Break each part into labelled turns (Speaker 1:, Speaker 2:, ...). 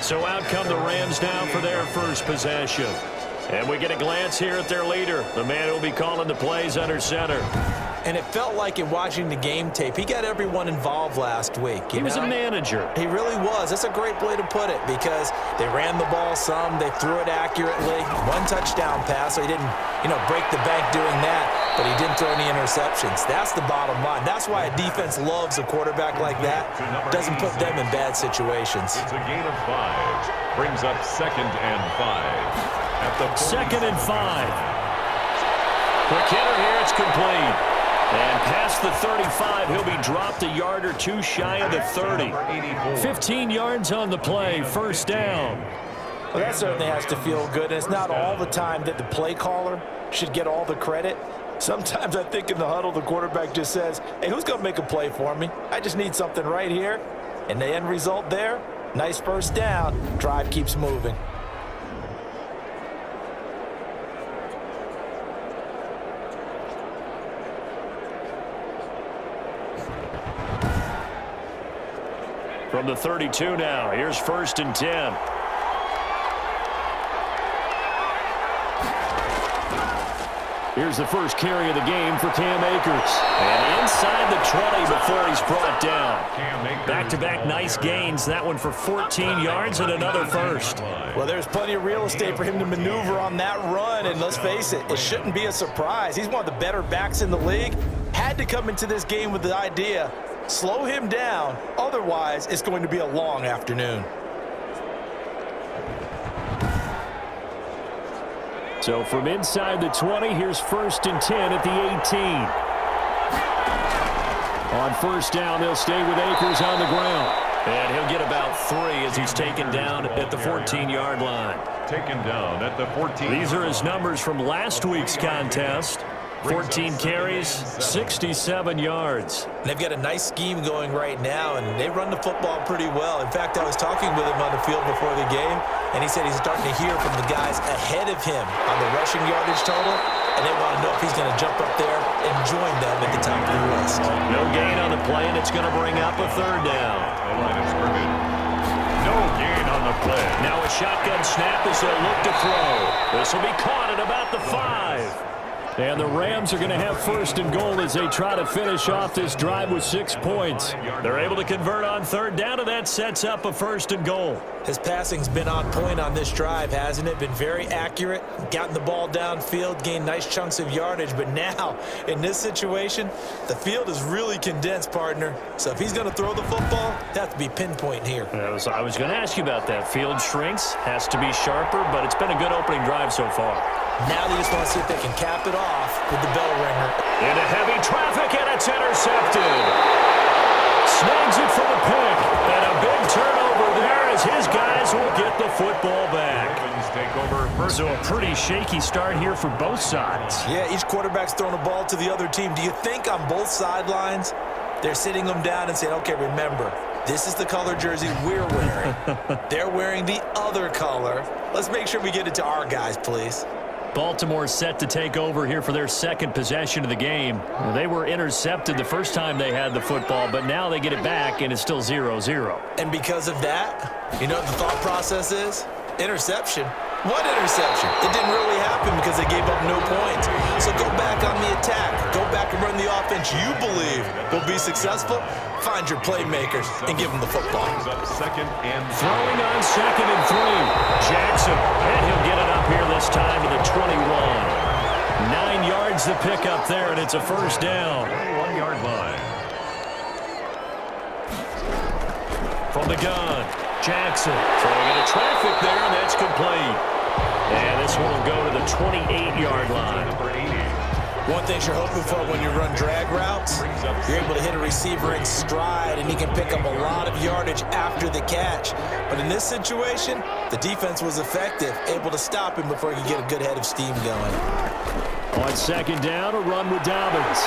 Speaker 1: So out come the Rams now for their first possession. And we get a glance here at their leader, the man who will be calling the plays under center.
Speaker 2: And it felt like in watching the game tape, he got everyone involved last week.
Speaker 1: He was a manager.
Speaker 2: He really was. That's a great way to put it because they ran the ball some, they threw it accurately. One touchdown pass, so he didn't, break the bank doing that, but he didn't throw any interceptions. That's the bottom line. That's why a defense loves a quarterback like that. Doesn't put them in bad situations.
Speaker 3: It's a gain of 5. Brings up 2nd and 5. At the
Speaker 1: 2nd and 5. Quick hitter here, it's complete. And past the 35, he'll be dropped a yard or two shy of the 30. 15 yards on the play, first down.
Speaker 2: Well, that certainly has to feel good. And it's not all the time that the play caller should get all the credit. Sometimes I think in the huddle, the quarterback just says, hey, who's going to make a play for me? I just need something right here. And the end result there, nice first down. Drive keeps moving.
Speaker 1: From the 32 now, here's 1st and 10. Here's the first carry of the game for Cam Akers. And inside the 20 before he's brought down. Back-to-back nice gains. That one for 14 yards and another first.
Speaker 2: Well, there's plenty of real estate for him to maneuver on that run. And let's face it, it shouldn't be a surprise. He's one of the better backs in the league. Had to come into this game with the idea, slow him down. Otherwise, it's going to be a long afternoon.
Speaker 1: So from inside the 20, here's 1st and 10 at the 18. On first down, they'll stay with Akers on the ground. And he'll get about 3 as he's taken down at the 14-yard line.
Speaker 3: Taken down at the 14.
Speaker 1: These are his numbers from last week's contest. 14 carries, 67 yards.
Speaker 2: They've got a nice scheme going right now, and they run the football pretty well. In fact, I was talking with him on the field before the game, and he said he's starting to hear from the guys ahead of him on the rushing yardage total, and they want to know if he's going to jump up there and join them at the top of the list.
Speaker 1: No gain on the play, and it's going to bring up a 3rd down.
Speaker 3: Line of scrimmage. No gain on the play.
Speaker 1: Now a shotgun snap as they'll look to throw. This will be caught at about the 5. And the Rams are going to have 1st and goal as they try to finish off this drive with 6 points. They're able to convert on 3rd down, and that sets up a 1st and goal.
Speaker 2: His passing's been on point on this drive, hasn't it? Been very accurate, gotten the ball downfield, gained nice chunks of yardage. But now, in this situation, the field is really condensed, partner. So if he's going to throw the football, it has to be pinpoint here.
Speaker 1: I was going to ask you about that. Field shrinks, has to be sharper, but it's been a good opening drive so far.
Speaker 2: Now they just want to see if they can cap it off with the bell ringer.
Speaker 1: Into heavy traffic, and it's intercepted. Snags it for the pick, and a big turnover there as his guys will get the football back. So a pretty shaky start here for both sides.
Speaker 2: Yeah, each quarterback's throwing a ball to the other team. Do you think on both sidelines they're sitting them down and saying, okay, remember, this is the color jersey we're wearing. They're wearing the other color. Let's make sure we get it to our guys, please.
Speaker 1: Baltimore set to take over here for their 2nd possession of the game. They were intercepted the first time they had the football, but now they get it back, and it's still 0-0.
Speaker 2: And because of that, you know what the thought process is? Interception. What interception? It didn't really happen because they gave up no points. So go back on the attack. Go back and run the offense you believe will be successful. Find your playmakers and give them the football.
Speaker 3: Second and
Speaker 1: throwing on 2nd and 3. Jackson, and he'll get it up here this time to the 21. 9 yards to pick up there, and it's a 1st down.
Speaker 3: 1-yard line.
Speaker 1: From the gun, Jackson throwing into traffic there, and that's complete. And this one will go to the 28-yard line.
Speaker 3: Number 80.
Speaker 2: One thing you're hoping for when you run drag routes, you're able to hit a receiver in stride, and he can pick up a lot of yardage after the catch. But in this situation, the defense was effective, able to stop him before he could get a good head of steam going.
Speaker 1: On 2nd down, a run with Dobbins.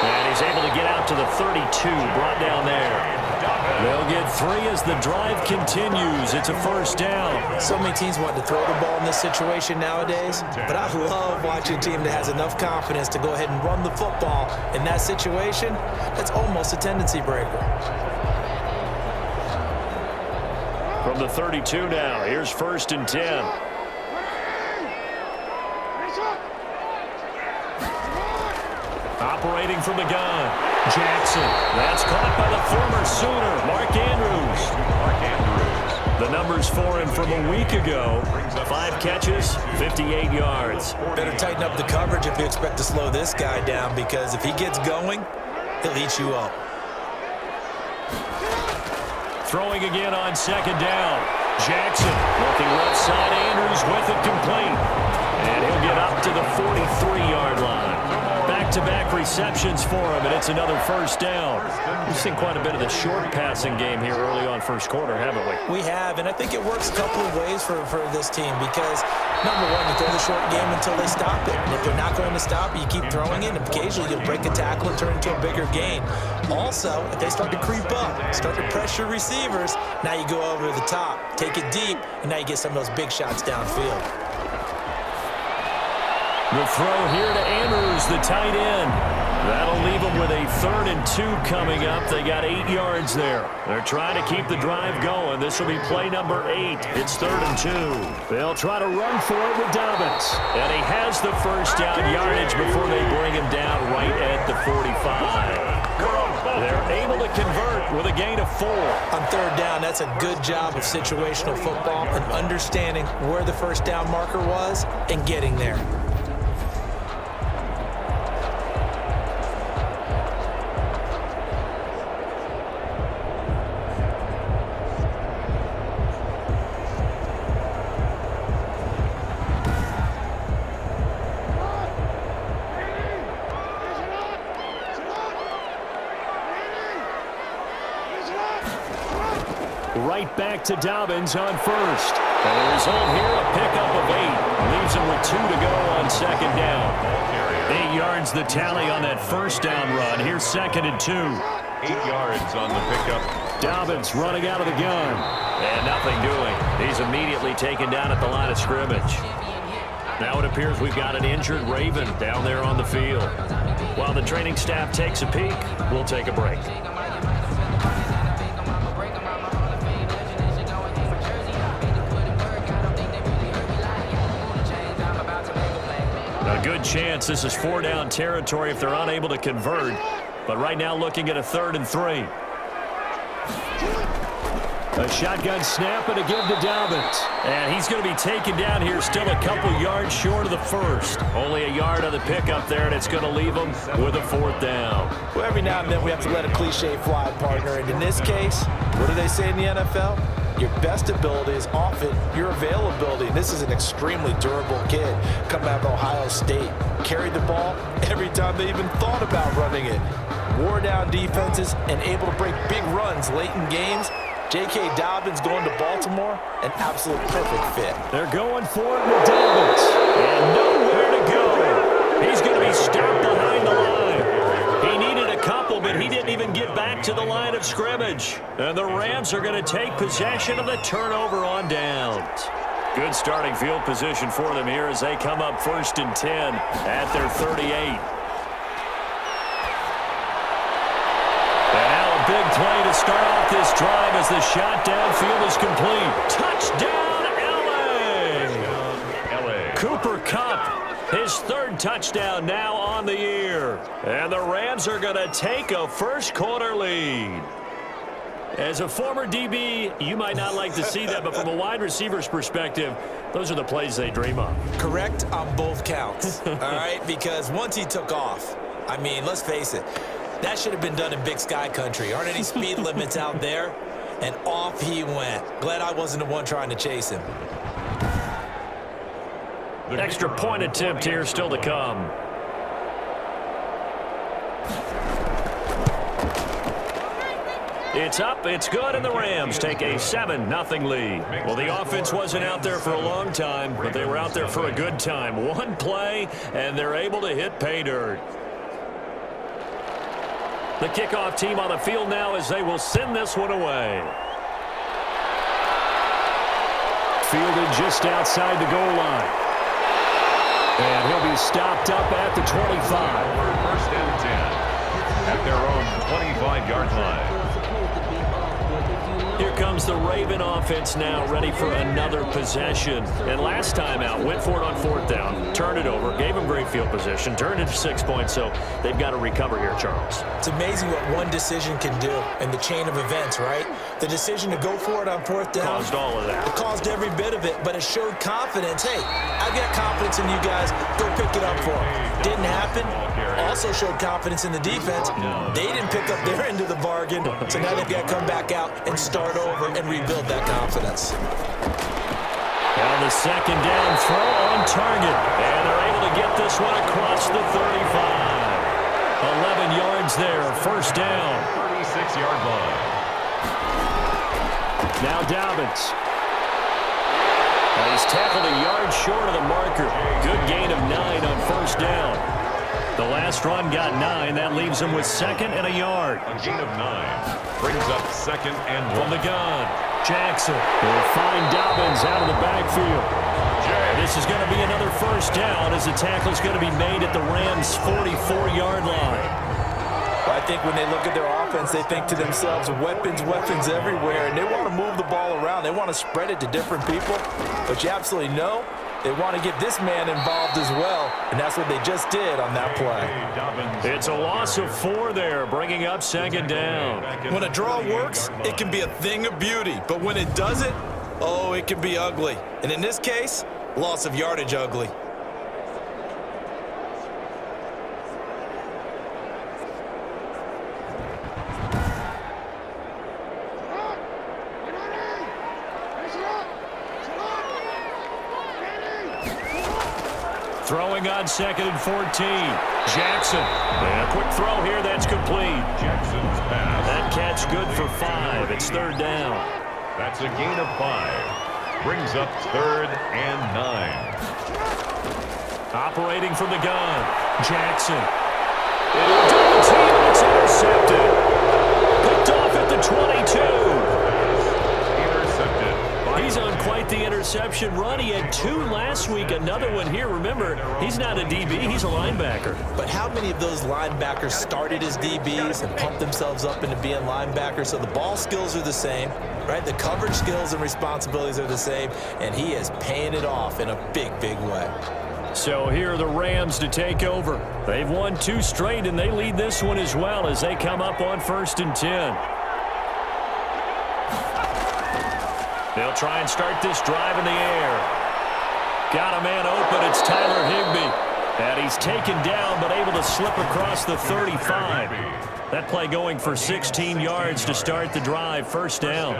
Speaker 1: And he's able to get out to the 32, brought down there. They'll get 3 as the drive continues. It's a 1st down.
Speaker 2: So many teams want to throw the ball in this situation nowadays, but I love watching a team that has enough confidence to go ahead and run the football in that situation. That's almost a tendency breaker.
Speaker 1: From From the 32 now, here's 1st and 10. Operating from the gun, Jackson. That's caught by the former Sooner, Mark Andrews. The numbers for him from a week ago: 5 catches, 58 yards.
Speaker 2: Better tighten up the coverage if you expect to slow this guy down, because if he gets going, he'll eat you up.
Speaker 1: Throwing again on 2nd down. Jackson looking left side. Andrews with it complete. And he'll get up to the 43-yard line. Back-to-back receptions for him, and it's another 1st down. We've seen quite a bit of the short passing game here early on 1st quarter, haven't we?
Speaker 2: We have, and I think it works a couple of ways for this team because, number one, you throw the short game until they stop it. And if they're not going to stop it, you keep throwing it, and occasionally you'll break a tackle and turn it into a bigger gain. Also, if they start to creep up, start to pressure receivers, now you go over the top, take it deep, and now you get some of those big shots downfield.
Speaker 1: The throw here to Andrews, the tight end. That'll leave them with a 3rd and 2 coming up. They got 8 yards there. They're trying to keep the drive going. This will be play number 8. It's 3rd and 2. They'll try to run for it with Dobbins. And he has the 1st down yardage before they bring him down right at the 45. They're able to convert with a gain of 4.
Speaker 2: On 3rd down, that's a good job of situational football and understanding where the 1st down marker was and getting there.
Speaker 1: Right back to Dobbins on 1st. And the result here, a pickup of 8. Leaves him with 2 to go on 2nd down. 8 yards the tally on that 1st down run. Here's 2nd and 2.
Speaker 3: 8 yards on the pickup.
Speaker 1: Dobbins running out of the gun. And nothing doing. He's immediately taken down at the line of scrimmage. Now it appears we've got an injured Raven down there on the field. While the training staff takes a peek, we'll take a break. A good chance this is 4-down territory if they're unable to convert. But right now looking at a 3rd and 3. A shotgun snap and a give to Dobbins. And he's going to be taken down here still a couple yards short of the 1st. Only a yard on the pickup there, and it's going to leave him with a 4th down.
Speaker 2: Well, every now and then we have to let a cliche fly, partner. And in this case, what do they say in the NFL? Your best ability is often your availability. And this is an extremely durable kid coming out of Ohio State. Carried the ball every time they even thought about running it. Wore down defenses and able to break big runs late in games. J.K. Dobbins going to Baltimore, an absolute perfect fit.
Speaker 1: They're going for it with Dobbins. And nowhere to go. He's going to be stopped behind the line. He needed a couple, but he didn't even get back to the line of scrimmage. And the Rams are going to take possession of the turnover on downs. Good starting field position for them here as they come up 1st and 10 at their 38. Big play to start off this drive as the shot downfield is complete. Touchdown, L.A. Cooper Kupp, his 3rd touchdown now on the year. And the Rams are going to take a 1st quarter lead. As a former DB, you might not like to see that, but from a wide receiver's perspective, those are the plays they dream of.
Speaker 2: Correct on both counts, all right? Because once he took off, I mean, let's face it, that should have been done in Big Sky country. Aren't any speed limits out there? And off he went. Glad I wasn't the one trying to chase him.
Speaker 1: Extra point attempt here still to come. It's up, it's good, and the Rams take a 7-0 lead. Well, the offense wasn't out there for a long time, but they were out there for a good time. One play, and they're able to hit pay dirt. The kickoff team on the field now as they will send this one away. Fielded just outside the goal line. And he'll be stopped up at the 25.
Speaker 3: 1st and 10 at their own 25-yard line.
Speaker 1: Here comes the Raven offense now, ready for another possession. And last time out, went for it on fourth down, turned it over, gave them great field position, turned it to 6 points, so they've got to recover here, Charles.
Speaker 2: It's amazing what one decision can do in the chain of events, right? The decision to go for it on fourth down.
Speaker 1: Caused all of that.
Speaker 2: It caused every bit of it, but it showed confidence. Hey, I've got confidence in you guys. Go pick it up for them. Didn't happen. Also showed confidence in the defense. They didn't pick up their end of the bargain, so now they've got to come back out and start over and rebuild that confidence.
Speaker 1: Now the second down throw on target, and they're able to get this one across the 35. 11 yards there, first down.
Speaker 3: 36-yard line.
Speaker 1: Now Dobbins. He's tackled a yard short of the marker. Good gain of 9 on first down. The last run got 9. That leaves him with second and a yard.
Speaker 3: A gain of 9 brings up second and 1.
Speaker 1: From the gun, Jackson will find Dobbins out of the backfield. This is going to be another first down as the tackle is going to be made at the Rams' 44-yard line.
Speaker 2: I think when they look at their offense, they think to themselves, weapons, weapons everywhere, and they want to move the ball around. They want to spread it to different people, but you absolutely know they want to get this man involved as well, and that's what they just did on that play.
Speaker 1: It's a loss of 4 there, bringing up second down.
Speaker 2: When a draw works, it can be a thing of beauty, but when it doesn't, oh, it can be ugly. And in this case, loss of yardage ugly.
Speaker 1: Throwing on second and 14. Jackson. And a quick throw here. That's complete.
Speaker 3: Jackson's pass.
Speaker 1: That catch good for 5. It's third down.
Speaker 3: That's a gain of 5. Brings up third and 9.
Speaker 1: Operating from the gun. Jackson. It'll double team, and it's intercepted. Picked off at the 22. He's on quite the interception run. He had 2 last week, another one here. Remember, he's not a DB, he's a linebacker.
Speaker 2: But how many of those linebackers started as DBs and pumped themselves up into being linebackers? So the ball skills are the same, right? The coverage skills and responsibilities are the same, and he is paying it off in a big, big way.
Speaker 1: So here are the Rams to take over. They've won 2 straight, and they lead this one as well as they come up on 1st and 10. They'll try and start this drive in the air. Got a man open. It's Tyler Higbee. And he's taken down but able to slip across the 35. That play going for 16 yards to start the drive. First down.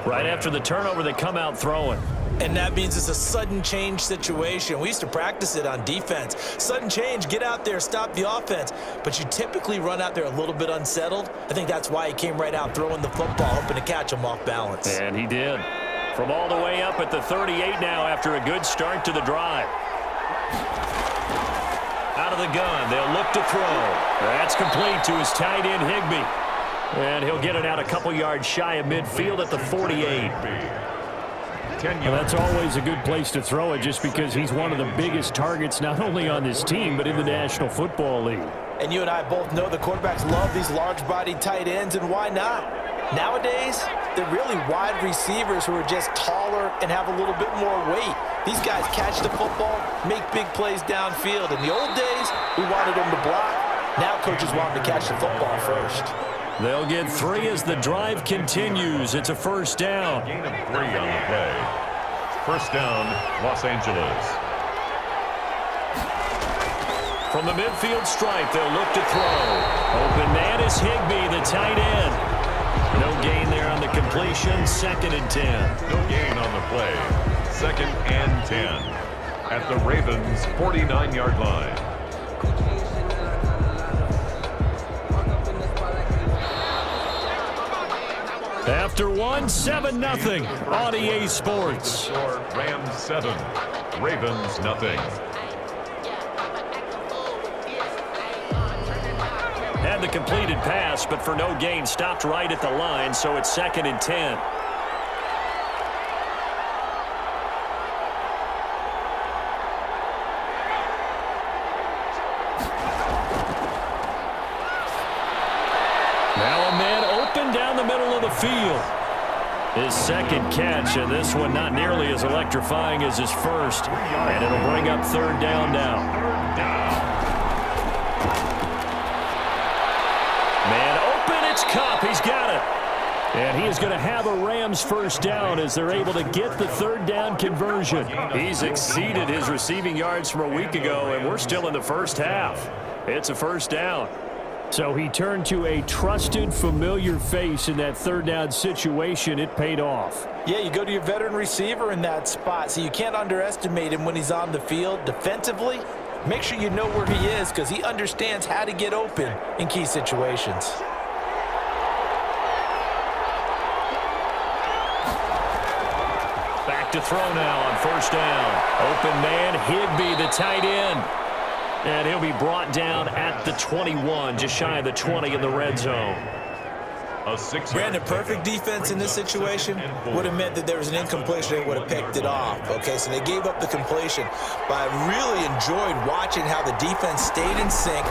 Speaker 1: Right after the turnover, they come out throwing.
Speaker 2: And that means it's a sudden change situation. We used to practice it on defense. Sudden change, get out there, stop the offense. But you typically run out there a little bit unsettled. I think that's why he came right out throwing the football, hoping to catch him off balance.
Speaker 1: And he did. From all the way up at the 38 now after a good start to the drive. Out of the gun, they'll look to throw. That's complete to his tight end, Higbee. And he'll get it out a couple yards shy of midfield at the 48. Well, that's always a good place to throw it just because he's one of the biggest targets not only on this team but in the National Football League.
Speaker 2: And you and I both know the quarterbacks love these large-bodied tight ends, and why not? Nowadays, they're really wide receivers who are just taller and have a little bit more weight. These guys catch the football, make big plays downfield. In the old days, we wanted them to block. Now coaches want them to catch the football first.
Speaker 1: They'll get 3 as the drive continues. It's a first down.
Speaker 3: Gain of 3 on the play. First down, Los Angeles.
Speaker 1: From the midfield stripe, they'll look to throw. Open man is Higbee, the tight end. No gain there on the completion. 2nd and 10.
Speaker 3: No gain on the play. 2nd and 10. At the Ravens' 49-yard line.
Speaker 1: After 1, 7-0 on EA Sports.
Speaker 3: Rams 7, Ravens nothing.
Speaker 1: Had the completed pass, but for no gain, stopped right at the line, so it's 2nd and 10. Now a man open down the middle of the field. His second catch, and this one not nearly as electrifying as his first. And it'll bring up third down now. Man open, it's Kupp. He's got it. And he is going to have a Rams first down as they're able to get the third down conversion. He's exceeded his receiving yards from a week ago, and we're still in the first half. It's a first down. So he turned to a trusted, familiar face in that third down situation. It paid off.
Speaker 2: Yeah, you go to your veteran receiver in that spot, so you can't underestimate him when he's on the field defensively. Make sure you know where he is because he understands how to get open in key situations.
Speaker 1: Back to throw now on first down. Open man, Higbee, the tight end. And he'll be brought down at the 21, just shy of the 20 in the red zone.
Speaker 2: Brandon, perfect defense in this situation would have meant that there was an incompletion. They would have picked it off. Okay, so they gave up the completion. But I really enjoyed watching how the defense stayed in sync,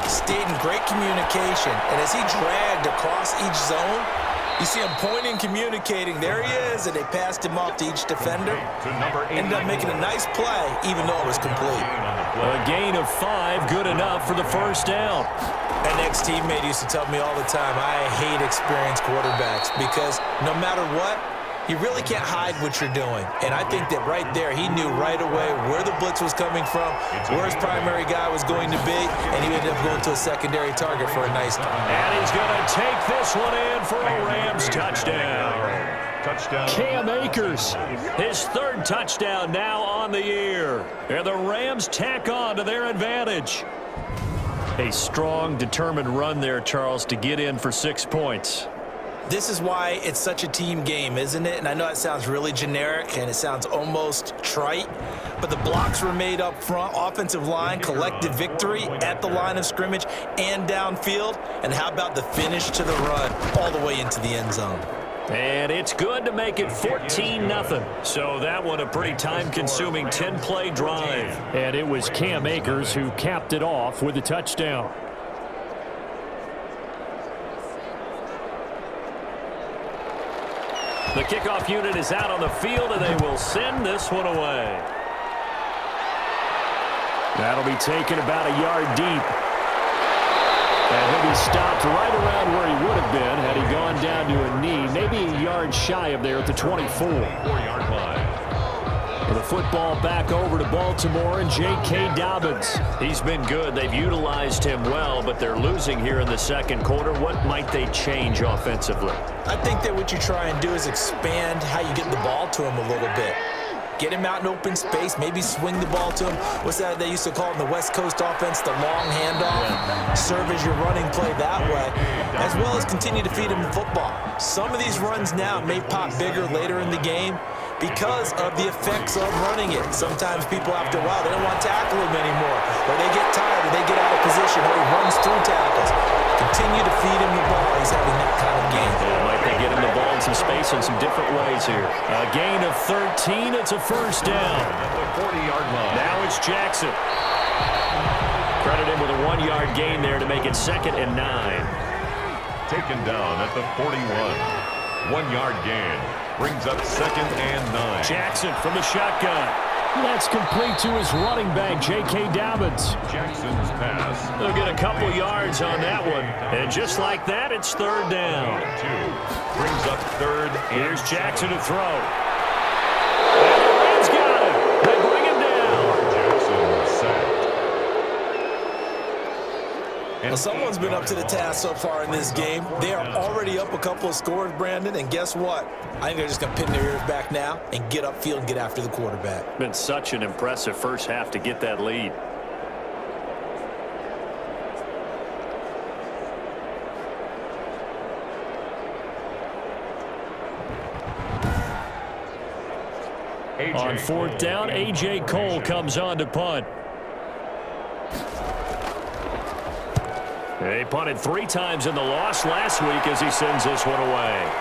Speaker 2: stayed in great communication. And as he dragged across each zone, you see him pointing, communicating. There he is, and they passed him off to each defender. Ended up making a nice play, even though it was complete.
Speaker 1: A gain of 5, good enough for the first down.
Speaker 2: An ex-teammate used to tell me all the time, I hate experienced quarterbacks because no matter what, you really can't hide what you're doing. And I think that right there, he knew right away where the blitz was coming from, where his primary guy was going to be, and he ended up going to a secondary target for a nice game.
Speaker 1: And he's going to take this one in for a Rams touchdown. Cam Akers, his third touchdown now on the year. And the Rams tack on to their advantage. A strong, determined run there, Charles, to get in for 6 points.
Speaker 2: This is why it's such a team game, isn't it? And I know it sounds really generic and it sounds almost trite, but the blocks were made up front, offensive line, collective victory at the line of scrimmage and downfield. And how about the finish to the run all the way into the end zone?
Speaker 1: And it's good to make it 14-0. So that one a pretty time-consuming 10-play drive. And it was Cam Akers who capped it off with a touchdown. The kickoff unit is out on the field, and they will send this one away. That'll be taken about a yard deep. And he'll be stopped right around where he would have been had he gone down to a knee, maybe a yard shy of there at the 24.
Speaker 3: 4-yard line.
Speaker 1: The football back over to Baltimore and J.K. Dobbins. He's been good. They've utilized him well, but they're losing here in the second quarter. What might they change offensively?
Speaker 2: I think that what you try and do is expand how you get the ball to him a little bit. Get him out in open space, maybe swing the ball to him. What's that they used to call in the West Coast offense, the long handoff? Serve as your running play that way, as well as continue to feed him the football. Some of these runs now may pop bigger later in the game because of the effects of running it. Sometimes people, after a while, they don't want to tackle him anymore, or they get tired, or they get out of position, or he runs through tackles. Continue to feed him the ball. He's having that kind of game.
Speaker 1: Might they get him the ball in some space in some different ways here. A gain of 13. It's a first down.
Speaker 3: At the 40-yard line.
Speaker 1: Now it's Jackson. Credit him with a 1-yard gain there to make it 2nd and 9.
Speaker 3: Taken down at the 41. 1-yard gain. Brings up 2nd and 9.
Speaker 1: Jackson from the shotgun. That's complete to his running back, J.K. Dobbins.
Speaker 3: Jackson's pass.
Speaker 1: They'll get a couple yards on that one. And just like that, it's third down.
Speaker 3: 2. Brings up 3rd and
Speaker 1: Here's Jackson to throw. And the Rams got him. They bring him down.
Speaker 3: Jackson sacked.
Speaker 2: Well, someone's been up to the task so far in this game. They are already up a couple of scores, Brandon, and guess what? I think they're just going to pin their ears back now and get upfield and get after the quarterback.
Speaker 1: Been such an impressive first half to get that lead. On 4th down, A.J. Cole comes on to punt. They punted 3 times in the loss last week as he sends this one away.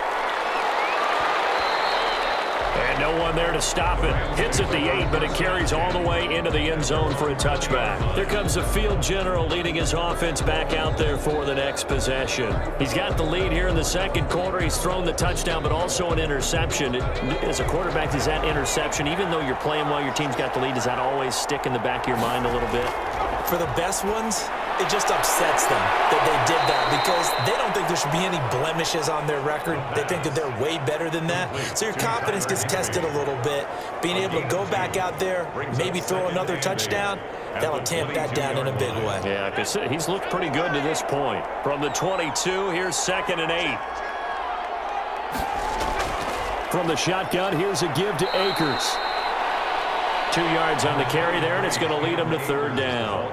Speaker 1: And And no one there to stop it. Hits at the 8, but it carries all the way into the end zone for a touchback. There comes the field general leading his offense back out there for the next possession. He's got the lead here in the second quarter. He's thrown the touchdown, but also an interception. As a quarterback, does that interception, even though you're playing while your team's got the lead, does that always stick in the back of your mind a little bit?
Speaker 2: For the best ones, it just upsets them that they did that because they don't think there should be any blemishes on their record. They think that they're way better than that. So your confidence gets tested a little bit. Being able to go back out there, maybe throw another touchdown, that'll tamp that down in a big way.
Speaker 1: Yeah, because he's looked pretty good to this point. From the 22, here's 2nd and 8. From the shotgun, here's a give to Akers. 2 yards on the carry there, and it's going to lead him to 3rd down.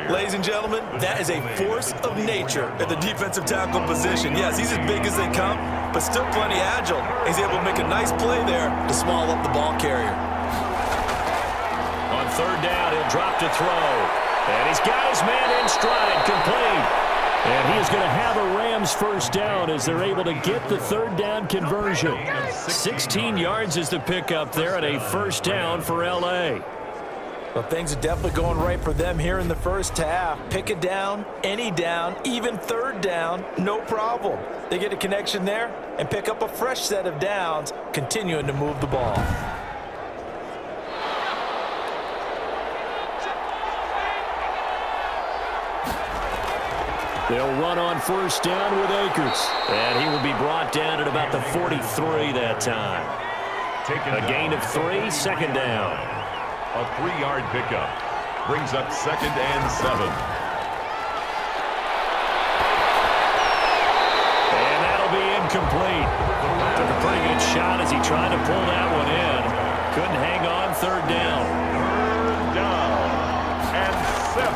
Speaker 2: Ladies and gentlemen, that is a force of nature at the defensive tackle position. Yes, he's as big as they come, but still plenty agile. He's able to make a nice play there to swallow up the ball carrier.
Speaker 1: On 3rd down, he'll drop to throw. And he's got his man in stride, complete. And he is going to have a Rams 1st down as they're able to get the 3rd down conversion. 16 yards is the pickup there and a 1st down for L.A.
Speaker 2: Well, things are definitely going right for them here in the first half. Pick it down, any down, even 3rd down, no problem. They get a connection there and pick up a fresh set of downs, continuing to move the ball.
Speaker 1: They'll run on 1st down with Akers. And he will be brought down at about the 43 that time. A gain of 3, 2nd down.
Speaker 3: A 3-yard pickup brings up 2nd and 7.
Speaker 1: And that'll be incomplete. Took a pretty good shot as he tried to pull that one in. Couldn't hang on 3rd down.
Speaker 3: 3rd down and 7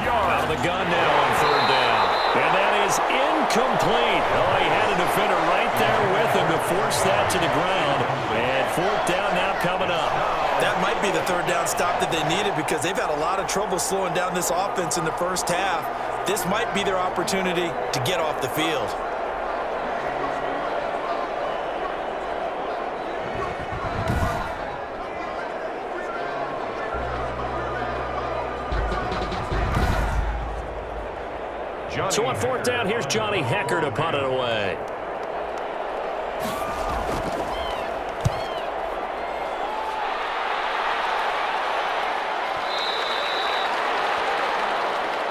Speaker 3: yards.
Speaker 1: Out of the gun now on 3rd down. And that is incomplete. Oh, he had a defender right there with him to force that to the ground. And 4th down now coming up.
Speaker 2: That might be the 3rd down stop that they needed because they've had a lot of trouble slowing down this offense in the first half. This might be their opportunity to get off the field.
Speaker 1: So on 4th down, here's Johnny Hekker to punt it away.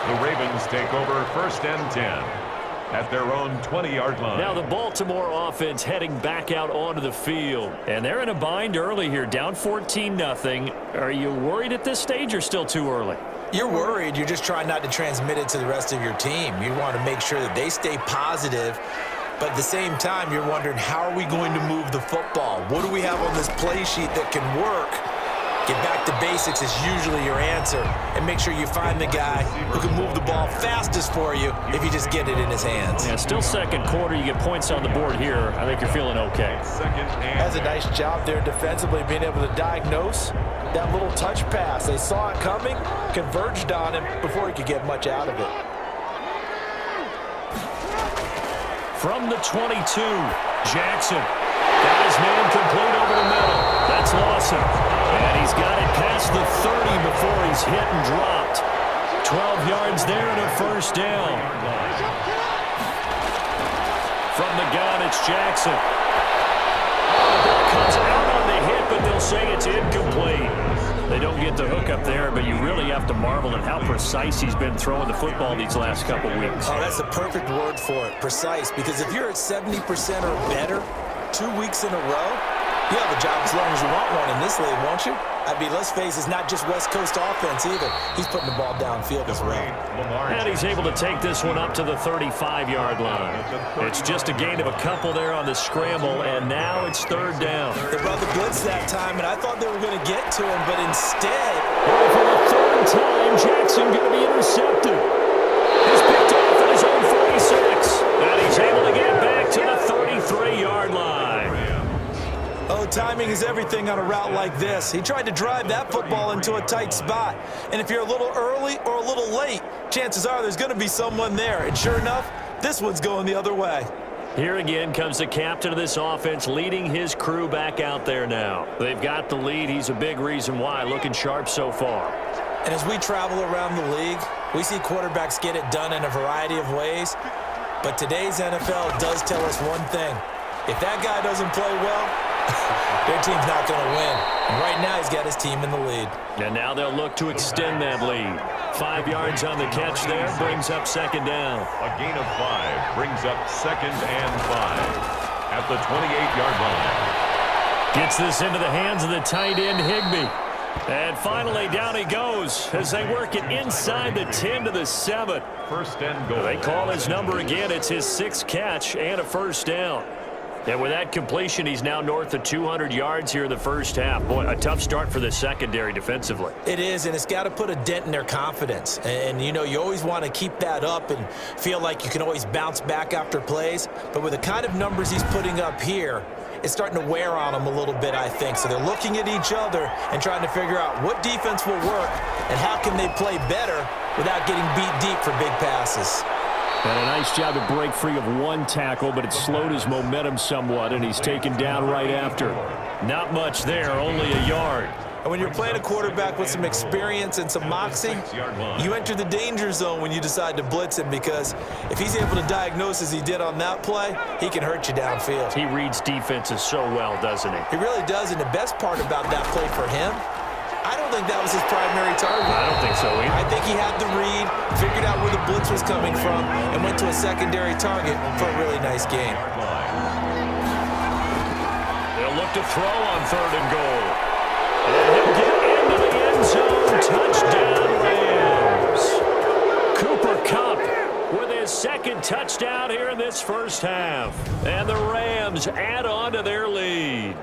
Speaker 3: The Ravens take over 1st and 10 at their own 20-yard line.
Speaker 1: Now the Baltimore offense heading back out onto the field. And they're in a bind early here, down 14-0. Are you worried at this stage or still too early?
Speaker 2: You're worried. You're just trying not to transmit it to the rest of your team. You want to make sure that they stay positive. But at the same time, you're wondering, how are we going to move the football? What do we have on this play sheet that can work? Get back to basics is usually your answer. And make sure you find the guy who can move the ball fastest for you if you just get it in his hands.
Speaker 1: Yeah, still second quarter. You get points on the board here. I think you're feeling okay.
Speaker 2: Has a nice job there defensively, being able to diagnose that little touch pass. They saw it coming, converged on him before he could get much out of it.
Speaker 1: From the 22, Jackson. Got his man complete over the middle. That's Lawson. And he's got it past the 30 before he's hit and dropped. 12 yards there and a 1st down. From the gun, it's Jackson. The ball comes out on the hit, but they'll say it's incomplete. They don't get the hook up there, but you really have to marvel at how precise he's been throwing the football these last couple weeks.
Speaker 2: Oh, that's the perfect word for it, precise. Because if you're at 70% or better 2 weeks in a row, you have a job as long as you want one in this league, won't you? I mean, let's face it, it's not just West Coast offense either. He's putting the ball downfield as well.
Speaker 1: And he's able to take this one up to the 35-yard line. It's just a gain of a couple there on the scramble, and now it's 3rd down.
Speaker 2: They brought the blitz that time, and I thought they were going to get to him, but instead...
Speaker 1: And for the 3rd time, Jackson going to be intercepted. He's picked off at his own 46, and he's able to get back to the 33-yard line.
Speaker 2: Oh, timing is everything on a route like this. He tried to drive that football into a tight spot. And if you're a little early or a little late, chances are there's going to be someone there. And sure enough, this one's going the other way.
Speaker 1: Here again comes the captain of this offense leading his crew back out there now. They've got the lead. He's a big reason why. Looking sharp so far.
Speaker 2: And as we travel around the league, we see quarterbacks get it done in a variety of ways. But today's NFL does tell us one thing. If that guy doesn't play well, their team's not going to win. And right now he's got his team in the lead.
Speaker 1: And now they'll look to extend that lead. 5 yards on the catch there, brings up second down.
Speaker 3: A gain of 5 brings up 2nd and 5 at the 28-yard line.
Speaker 1: Gets this into the hands of the tight end, Higbee. And finally, down he goes as they work it inside the 10 to the 7.
Speaker 3: 1st and goal.
Speaker 1: They call his number again. It's his 6th catch and a first down. And with that completion, he's now north of 200 yards here in the first half. Boy, a tough start for the secondary defensively.
Speaker 2: It is, and it's got to put a dent in their confidence. And, you know, you always want to keep that up and feel like you can always bounce back after plays. But with the kind of numbers he's putting up here, it's starting to wear on them a little bit, I think. So they're looking at each other and trying to figure out what defense will work and how can they play better without getting beat deep for big passes.
Speaker 1: And a nice job to break free of one tackle, but it slowed his momentum somewhat, and he's taken down right after. Not much there, only a yard.
Speaker 2: And when you're playing a quarterback with some experience and some moxie, you enter the danger zone when you decide to blitz him, because if he's able to diagnose as he did on that play, he can hurt you downfield.
Speaker 1: He reads defenses so well, doesn't he?
Speaker 2: He really does, and the best part about that play for him, I don't think that was his primary target.
Speaker 1: I don't think so either.
Speaker 2: I think he had the read, figured out where the blitz was coming from, and went to a secondary target for a really nice game.
Speaker 1: They'll look to throw on 3rd and goal. And he'll get into the end zone. Touchdown, Rams. Cooper Kupp with his 2nd touchdown here in this first half. And the Rams add on to their lead.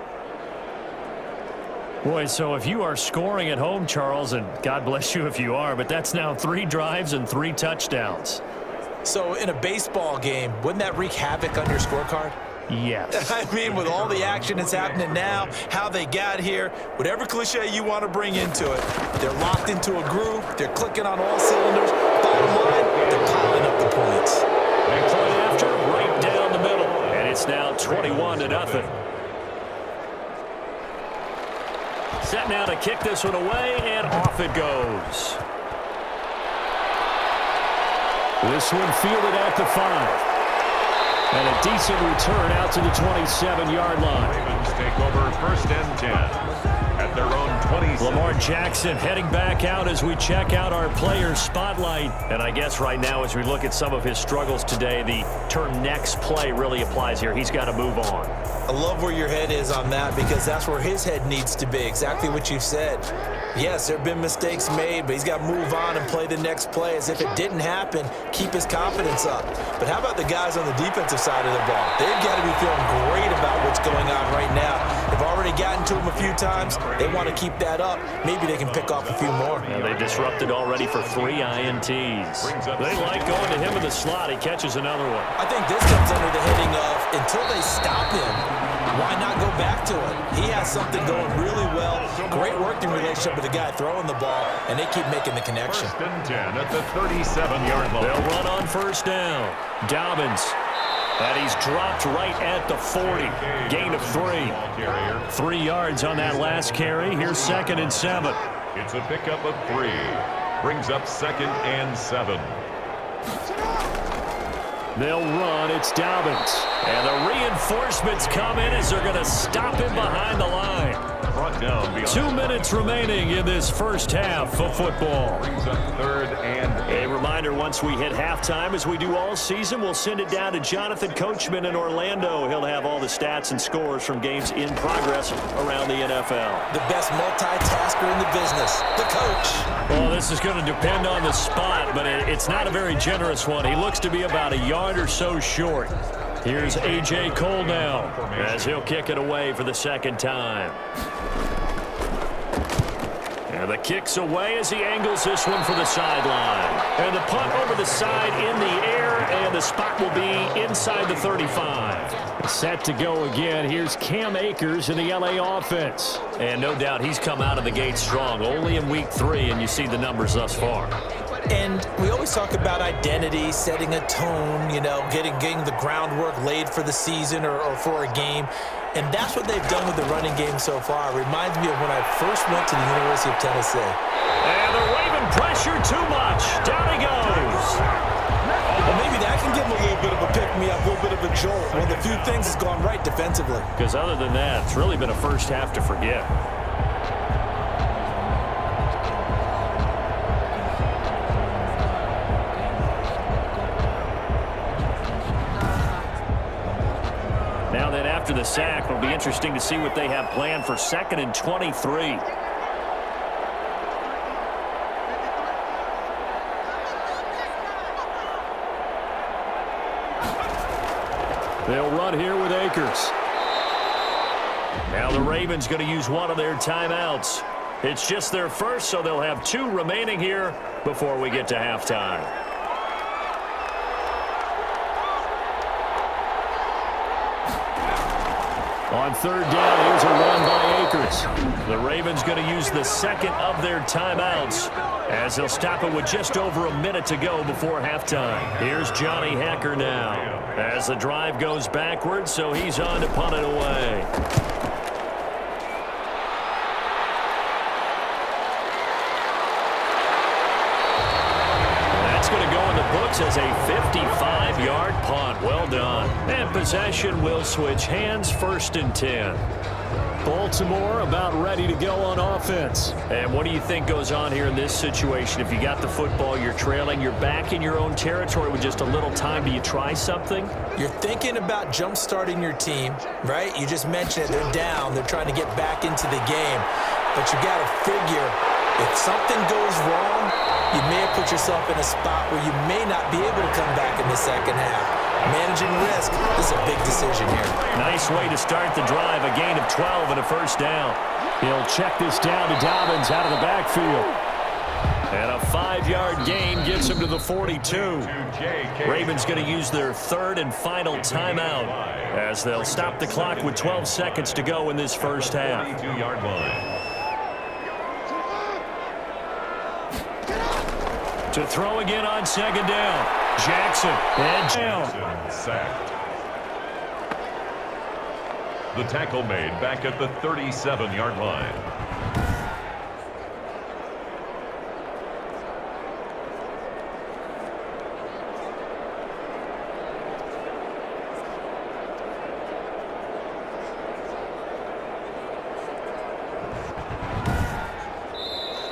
Speaker 1: Boy, so if you are scoring at home, Charles, and God bless you if you are, but that's now 3 drives and 3 touchdowns.
Speaker 2: So in a baseball game, wouldn't that wreak havoc on your scorecard?
Speaker 1: Yes.
Speaker 2: I mean, with all the action that's happening now, how they got here, whatever cliche you want to bring into it, they're locked into a groove, they're clicking on all cylinders. Bottom line, they're piling up the points.
Speaker 1: And point after, right down the middle. And it's now 21-0. Set now to kick this one away, and off it goes. This one fielded at the 5. And a decent return out to the 27-yard line.
Speaker 3: Ravens take over 1st and 10 at their own 20.
Speaker 1: Lamar Jackson heading back out as we check out our player spotlight. And I guess right now as we look at some of his struggles today, the term next play really applies here. He's got to move on.
Speaker 2: I love where your head is on that, because that's where his head needs to be, exactly what you said. Yes, there have been mistakes made, but he's got to move on and play the next play as if it didn't happen, keep his confidence up. But how about the guys on the defensive side of the ball? They've got to be feeling great about what's going on right now. They've already gotten to him a few times. They want to keep that up. Maybe they can pick off a few more.
Speaker 1: Now they've disrupted already for 3 INTs. They like going to him in the slot. He catches another one.
Speaker 2: I think this comes under the heading of, until they stop him, why not go back to it? He has something going really well. Great working relationship with the guy throwing the ball, and they keep making the connection.
Speaker 3: 1st and 10 at the 37-yard line.
Speaker 1: They'll run on 1st down. Dobbins. And he's dropped right at the 40. Gain of 3. 3 yards on that last carry. Here's 2nd and 7.
Speaker 3: It's a pickup of 3. Brings up 2nd and 7.
Speaker 1: They'll run. It's Dobbins. And the reinforcements come in as they're going to stop him behind the line.
Speaker 3: Brought down beyond
Speaker 1: 2 minutes remaining in this first half of football.
Speaker 3: Brings up 3rd and 8.
Speaker 1: A reminder, once we hit halftime, as we do all season, we'll send it down to Jonathan Coachman in Orlando. He'll have all the stats and scores from games in progress around the NFL.
Speaker 2: The best multitasker in the business, the coach.
Speaker 1: Well, this is going to depend on the spot, but it's not a very generous one. He looks to be about a yard or so short. Here's A.J. Cole now as he'll kick it away for the 2nd time. And the kick's away as he angles this one for the sideline. And the punt over the side in the air, and the spot will be inside the 35. Set to go again. Here's Cam Akers in the L.A. offense. And no doubt he's come out of the gate strong. Only in week 3, and you see the numbers thus far.
Speaker 2: And we always talk about identity, setting a tone, getting the groundwork laid for the season or for a game. And that's what they've done with the running game so far. It reminds me of when I first went to the University of Tennessee.
Speaker 1: And they're waving pressure too much. Down he goes.
Speaker 2: Well, maybe that can give him a little bit of a pick-me-up, a little bit of a jolt. One of the few things that's gone right defensively.
Speaker 1: Because other than that, it's really been a first half to forget. Now then, after the sack, it'll be interesting to see what they have planned for 2nd and 23. They'll run here with Akers. Now the Ravens going to use one of their timeouts. It's just their first, so they'll have 2 remaining here before we get to halftime. On 3rd down, here's a run by Akers. The Ravens going to use the 2nd of their timeouts as they'll stop it with just over a minute to go before halftime. Here's Johnny Hekker now as the drive goes backwards, so he's on to punt it away. That's going to go in the books as a 55-yard punt. Well done. And possession will switch hands, 1st and 10. Baltimore about ready to go on offense. And what do you think goes on here in this situation? If you got the football, you're trailing, you're back in your own territory with just a little time. Do you try something?
Speaker 2: You're thinking about jump-starting your team, right? You just mentioned it. They're down. They're trying to get back into the game. But you got to figure if something goes wrong, you may have put yourself in a spot where you may not be able to come back in the second half. Managing risk, this is a big decision here.
Speaker 1: Nice way to start the drive, a gain of 12 and a 1st down. He'll check this down to Dobbins out of the backfield. And a 5-yard gain gets him to the 42. Ravens going to use their 3rd and final timeout as they'll stop the clock with 12 seconds to go in this first half.
Speaker 3: 32-yard line.
Speaker 1: To throw again on 2nd down. Jackson and down.
Speaker 3: Sacked. The tackle made back at the 37-yard line.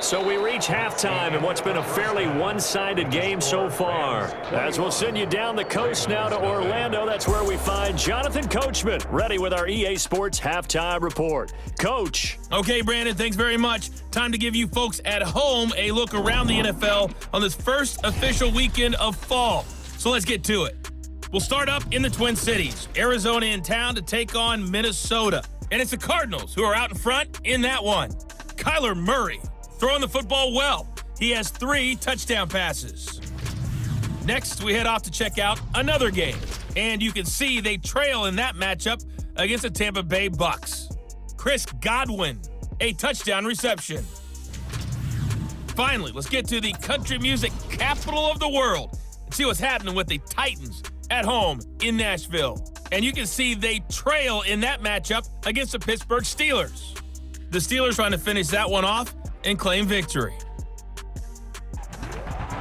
Speaker 1: So we reach halftime in what's been a fairly one-sided game so far. As we'll send you down the coast now to Orlando, that's where we find Jonathan Coachman, ready with our EA Sports Halftime Report. Coach.
Speaker 4: Okay, Brandon, thanks very much. Time to give you folks at home a look around the NFL on this first official weekend of fall. So let's get to it. We'll start up in the Twin Cities. Arizona in town to take on Minnesota. And it's the Cardinals who are out in front in that one. Kyler Murray throwing the football well. He has 3 touchdown passes. Next, we head off to check out another game. And you can see they trail in that matchup against the Tampa Bay Bucks. Chris Godwin, a touchdown reception. Finally, let's get to the country music capital of the world and see what's happening with the Titans at home in Nashville. And you can see they trail in that matchup against the Pittsburgh Steelers. The Steelers trying to finish that one off and claim victory.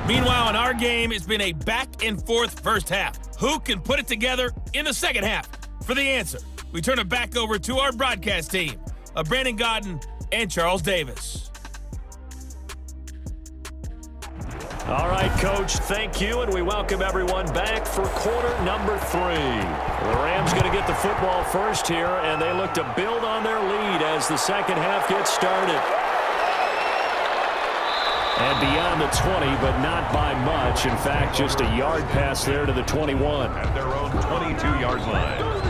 Speaker 4: Meanwhile, in our game, it's been a back-and-forth first half. Who can put it together in the second half? For the answer, we turn it back over to our broadcast team of Brandon Gaudin and Charles Davis.
Speaker 1: All right, Coach, thank you, and we welcome everyone back for quarter number 3. The Rams going to get the football first here, and they look to build on their lead as the second half gets started. And beyond the 20, but not by much. In fact, just a yard pass there to the 21.
Speaker 3: At their own 22-yard line.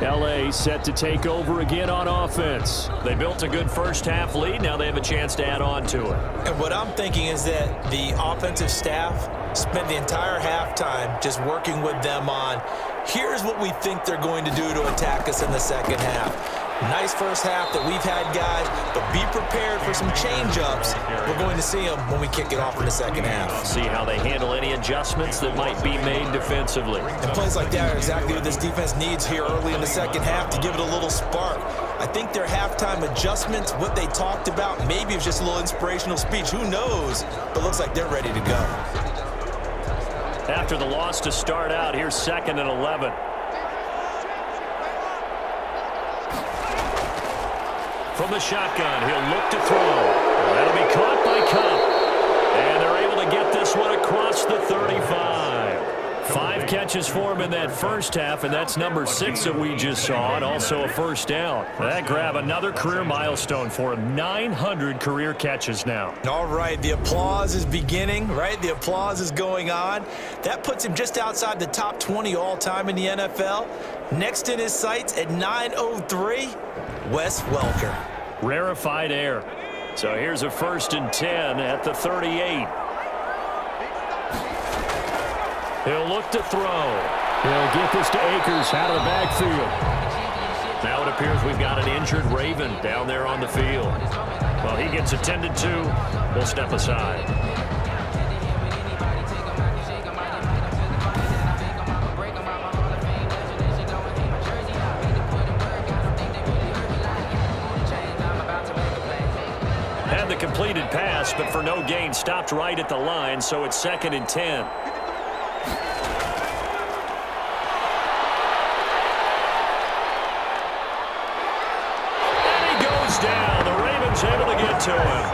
Speaker 1: L.A. set to take over again on offense. They built a good first half lead. Now they have a chance to add on to it.
Speaker 2: And what I'm thinking is that the offensive staff spent the entire halftime just working with them on, here's what we think they're going to do to attack us in the second half. Nice first half that we've had, guys, but be prepared for some change-ups. We're going to see them when we kick it off in the second half.
Speaker 1: See how they handle any adjustments that might be made defensively.
Speaker 2: And plays like that are exactly what this defense needs here early in the second half to give it a little spark. I think their halftime adjustments, what they talked about, maybe it's just a little inspirational speech. Who knows? But looks like they're ready to go.
Speaker 1: After the loss to start out, here's 2nd and 11. From the shotgun, he'll look to throw. That'll be caught by Kupp. And they're able to get this one across the 35. 5 catches for him in that first half, and that's number 6 that we just saw, and also a first down. That grab another career milestone for him. 900 career catches now.
Speaker 2: All right, the applause is beginning, right? The applause is going on. That puts him just outside the top 20 all-time in the NFL. Next in his sights at 903, Wes Welker.
Speaker 1: Rarefied air. So here's a 1st and 10 at the 38. He'll look to throw. He'll get this to Akers out of the backfield. Now it appears we've got an injured Raven down there on the field. Well, he gets attended to. We'll step aside. Had the completed pass, but for no gain, stopped right at the line, so it's 2nd and 10. Down. The Ravens able to get to him.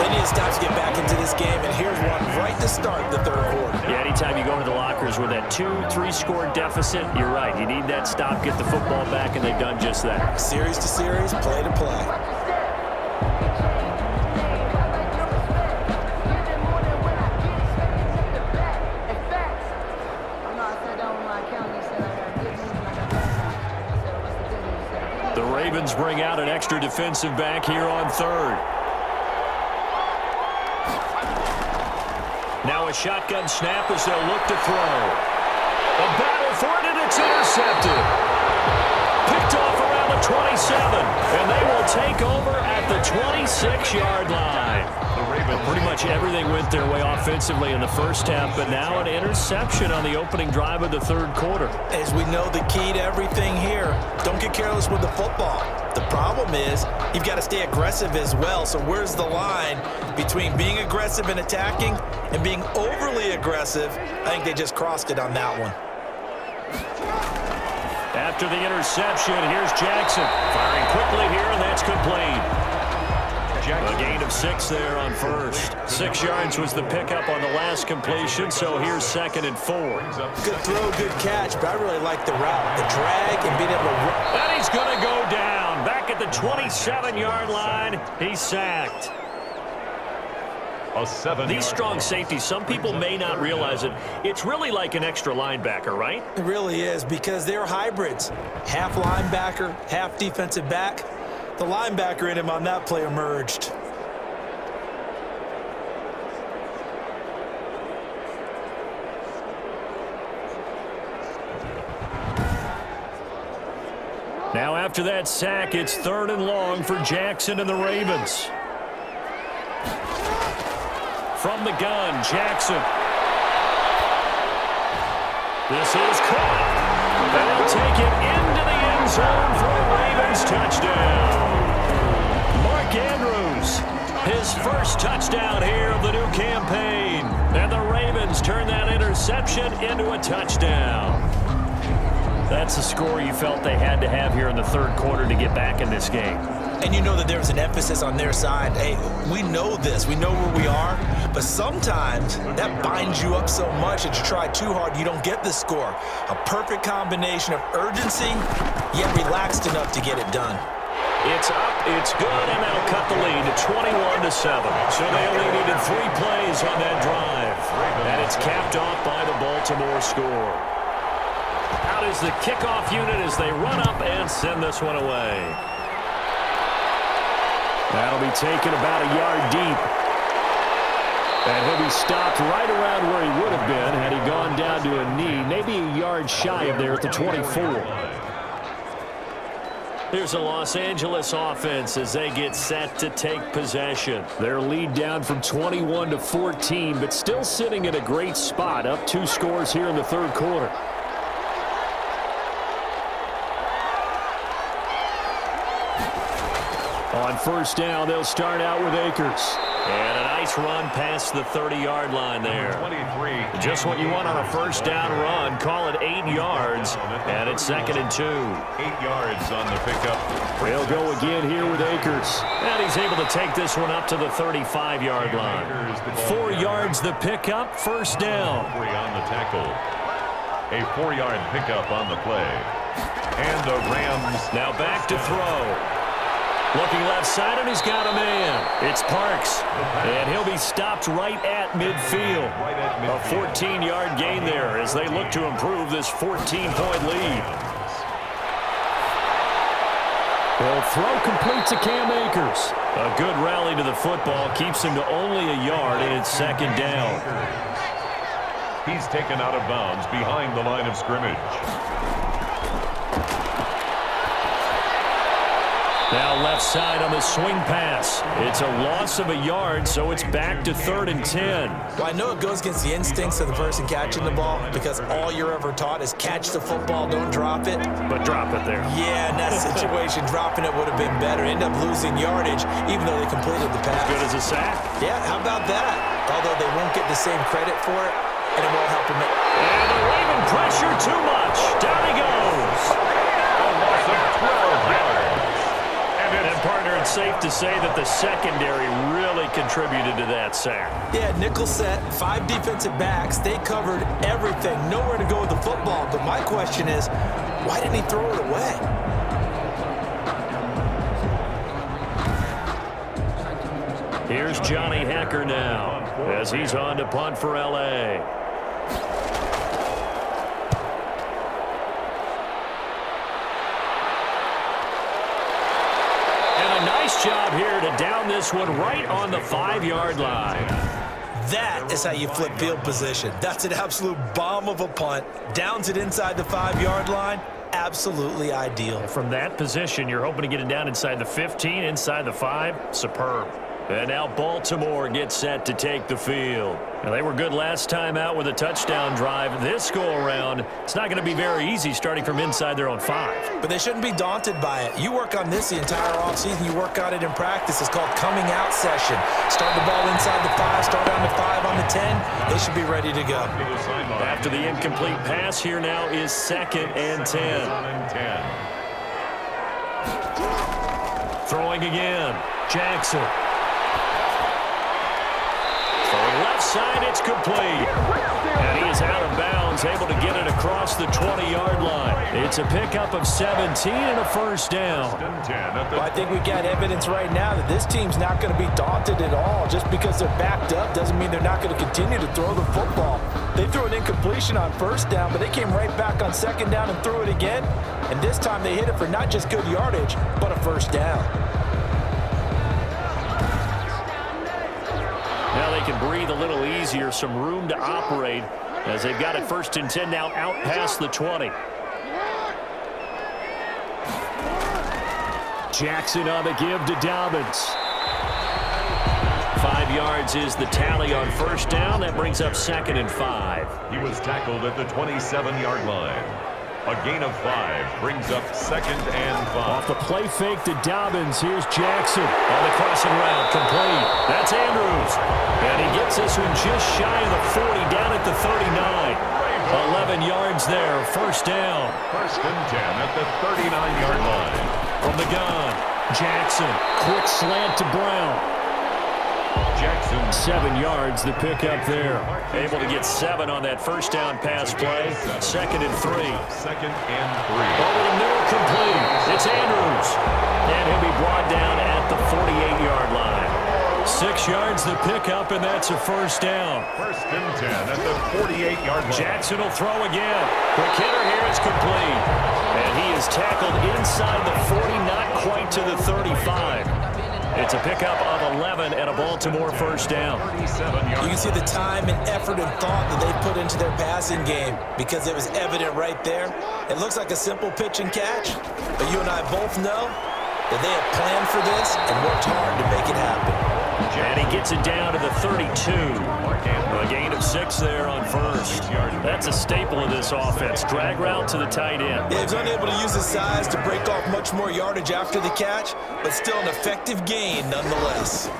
Speaker 2: They need to stop to get back into this game, and here's one right to start the third quarter.
Speaker 1: Yeah, anytime you go into the lockers with that 2-3 score deficit, you're right. You need that stop, get the football back, and they've done just that.
Speaker 2: Series to series, play to play.
Speaker 1: The Ravens bring out an extra defensive back here on 3rd. Now a shotgun snap as they'll look to throw. A battle for it, and it's intercepted. Picked off around the 27, and they will take over at the 26-yard line. Pretty much everything went their way offensively in the first half, but now an interception on the opening drive of the third quarter.
Speaker 2: As we know, the key to everything here, don't get careless with the football. The problem is you've got to stay aggressive as well. So where's the line between being aggressive and attacking and being overly aggressive? I think they just crossed it on that one.
Speaker 1: After the interception, here's Jackson. Firing quickly here, and that's complete. A gain of 6 there on first. 6 yards was the pickup on the last completion, so here's 2nd and 4.
Speaker 2: Good throw, good catch, but I really like the route, the drag, and being able to run.
Speaker 1: And he's going to go down. Back at the 27-yard line, he's sacked. These strong safeties, some people may not realize it. It's really like an extra linebacker, right?
Speaker 2: It really is, because they're hybrids. Half linebacker, half defensive back. The linebacker in him on that play emerged.
Speaker 1: Now after that sack, it's 3rd and long for Jackson and the Ravens. From the gun, Jackson. This is caught. They'll take it into the end zone for a Ravens touchdown. Mark Andrews, his first touchdown here of the new campaign. And the Ravens turn that interception into a touchdown. That's the score you felt they had to have here in the third quarter to get back in this game.
Speaker 2: And you know that there's an emphasis on their side. Hey, we know this. We know where we are. But sometimes that binds you up so much that you try too hard, you don't get the score. A perfect combination of urgency, yet relaxed enough to get it done.
Speaker 1: It's up, it's good, and that'll cut the lead to 21-7. So they only needed 3 plays on that drive. And it's capped off by the Baltimore score. Out is the kickoff unit as they run up and send this one away. That'll be taken about a yard deep. And he'll be stopped right around where he would have been had he gone down to a knee, maybe a yard shy of there at the 24. Here's a Los Angeles offense as they get set to take possession. Their lead down from 21 to 14, but still sitting in a great spot, up 2 scores here in the third quarter. On first down, they'll start out with Akers. And a nice run past the 30-yard line there.
Speaker 3: 23.
Speaker 1: Just what you want on a first down run. Call it 8 yards, and it's 2nd and 2.
Speaker 3: 8 yards on the pickup.
Speaker 1: They'll go again here with Akers. And he's able to take this one up to the 35-yard line. 4 yards the pickup, first down.
Speaker 3: 3 on the tackle. A 4-yard pickup on the play. And the Rams
Speaker 1: Now back to throw. Looking left side, and he's got a man. It's Parks, and he'll be stopped right at midfield. A 14-yard gain there as they look to improve this 14-point lead. They'll throw complete to Cam Akers. A good rally to the football keeps him to only a yard, and it's 2nd down.
Speaker 3: He's taken out of bounds behind the line of scrimmage.
Speaker 1: Now left side on the swing pass. It's a loss of a yard, so it's back to 3rd and 10.
Speaker 2: Well, I know it goes against the instincts of the person catching the ball because all you're ever taught is catch the football, don't drop it.
Speaker 1: But drop it there.
Speaker 2: Yeah, in that situation, dropping it would have been better. End up losing yardage, even though they completed the pass.
Speaker 1: Good as a sack.
Speaker 2: Yeah, how about that? Although they won't get the same credit for it, and it won't help them.
Speaker 1: And the Raven pressure too much. Down he goes.
Speaker 3: A loss of 12 yards.
Speaker 1: And partner, it's safe to say that the secondary really contributed to that sack.
Speaker 2: Yeah, nickel set, 5 defensive backs. They covered everything. Nowhere to go with the football. But my question is, why didn't he throw it away?
Speaker 1: Here's Johnny Hekker now as he's on to punt for L.A. Job here to down this one right on the 5-yard line.
Speaker 2: That is how you flip field position. That's an absolute bomb of a punt. Downs it inside the 5-yard line. Absolutely ideal.
Speaker 1: From that position, you're hoping to get it down inside the 15, inside the 5. Superb. And now Baltimore gets set to take the field. Now, they were good last time out with a touchdown drive. This go-around, it's not going to be very easy starting from inside their own 5.
Speaker 2: But they shouldn't be daunted by it. You work on this the entire offseason. You work on it in practice. It's called coming out session. Start the ball inside the 5, start on the 5, on the 10. They should be ready to go.
Speaker 1: After the incomplete pass, here now is 2nd and 10. Throwing again. Jackson. Throwing left side, it's complete. And he is out of bounds, able to get it across the 20-yard line. It's a pickup of 17 and a first down.
Speaker 2: Well, I think we got evidence right now that this team's not going to be daunted at all. Just because they're backed up doesn't mean they're not going to continue to throw the football. They threw an incompletion on first down, but they came right back on 2nd down and threw it again. And this time they hit it for not just good yardage, but a first down.
Speaker 1: Now they can breathe a little easier, some room to operate as they've got it 1st and 10 now out past the 20. Jackson on the give to Dobbins. 5 yards is the tally on first down. That brings up 2nd and 5.
Speaker 3: He was tackled at the 27-yard line. A gain of 5 brings up 2nd and 5.
Speaker 1: Off the play fake to Dobbins. Here's Jackson on the crossing route. Complete. That's Andrews. And he gets this one just shy of the 40 down at the 39. 11 yards there. First down.
Speaker 3: 1st and 10 at the 39-yard line.
Speaker 1: From the gun, Jackson. Quick slant to Brown.
Speaker 3: Jackson.
Speaker 1: 7 yards, the pickup there. Able to get 7 on that first down pass play. 2nd and 3.
Speaker 3: 2nd and 3.
Speaker 1: Over the middle, complete. It's Andrews. And he'll be brought down at the 48-yard line. 6 yards, the pickup, and that's a first down.
Speaker 3: 1st and 10 at the 48-yard line.
Speaker 1: Jackson will throw again. Quick hitter here, it's complete. And he is tackled inside the 40, not quite to the 35. It's a pickup of 11 and a Baltimore first down.
Speaker 2: You can see the time and effort and thought that they put into their passing game because it was evident right there. It looks like a simple pitch and catch, but you and I both know that they have planned for this and worked hard to make it happen.
Speaker 1: And he gets it down to the 32. A gain of 6 there on first. That's a staple of this offense. Drag route to the tight end.
Speaker 2: Yeah, he's unable to use his size to break off much more yardage after the catch, but still an effective gain nonetheless.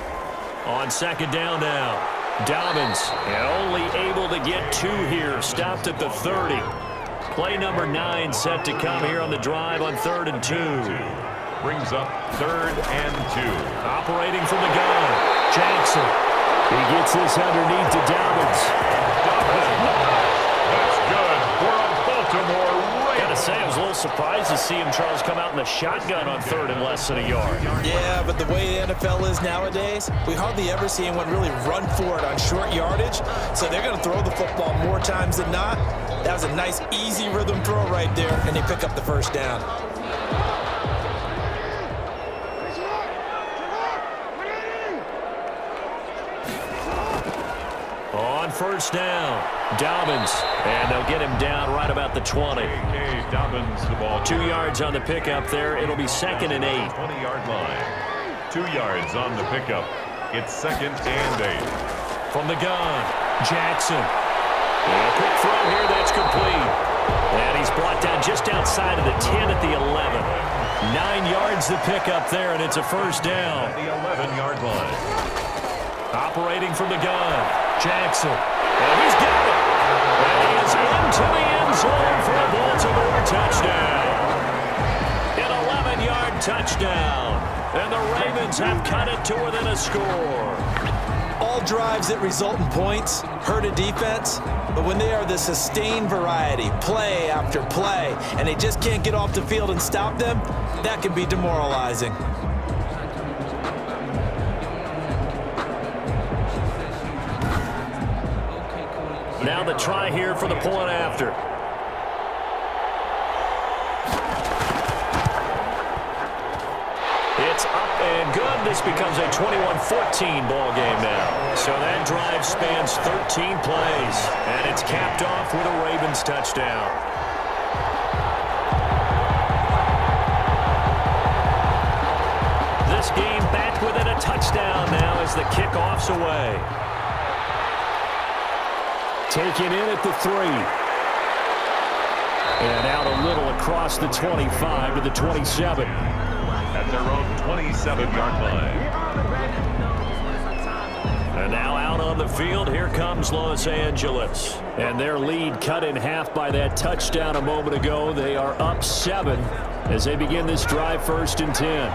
Speaker 1: On second down now, Dobbins, and only able to get 2 here. Stopped at the 30. Play number 9 set to come here on the drive on 3rd and 2.
Speaker 3: Brings up 3rd and 2.
Speaker 1: Operating from the gun, Jackson. He gets this underneath to Dobbins.
Speaker 3: That's good for a Baltimore Ravens.
Speaker 1: Gotta say, I was a little surprised to see him, Charles, come out in the shotgun on 3rd and less than a yard.
Speaker 2: Yeah, but the way the NFL is nowadays, we hardly ever see anyone really run for it on short yardage, so they're going to throw the football more times than not. That was a nice, easy rhythm throw right there, and they pick up the first down.
Speaker 1: On first down, Dobbins, and they'll get him down right about the 20.
Speaker 3: Dobbins, the ball.
Speaker 1: 2 yards on the pickup there. It'll be 2nd and 8.
Speaker 3: 20-yard line. 2 yards on the pickup. It's 2nd and 8.
Speaker 1: From the gun, Jackson. And a quick throw here, that's complete. And he's brought down just outside of the 10 at the 11. 9 yards the pickup there, and it's a first down.
Speaker 3: At the 11-yard line.
Speaker 1: Operating from the gun, Jackson. And he's got it. And he is into the end zone for a Baltimore touchdown. An 11-yard touchdown. And the Ravens have cut it to within a score.
Speaker 2: All drives that result in points hurt a defense, but when they are the sustained variety, play after play, and they just can't get off the field and stop them, that can be demoralizing.
Speaker 1: Now the try here for the point after. It's up and good. This becomes a 21-14 ball game now. So that drive spans 13 plays, and it's capped off with a Ravens touchdown. This game back within a touchdown now as the kickoff's away. Taken in at the 3. And out a little across the 25 to the 27.
Speaker 3: At their own 27-yard line.
Speaker 1: And now out on the field, here comes Los Angeles. And their lead cut in half by that touchdown a moment ago. They are up 7 as they begin this drive 1st and 10.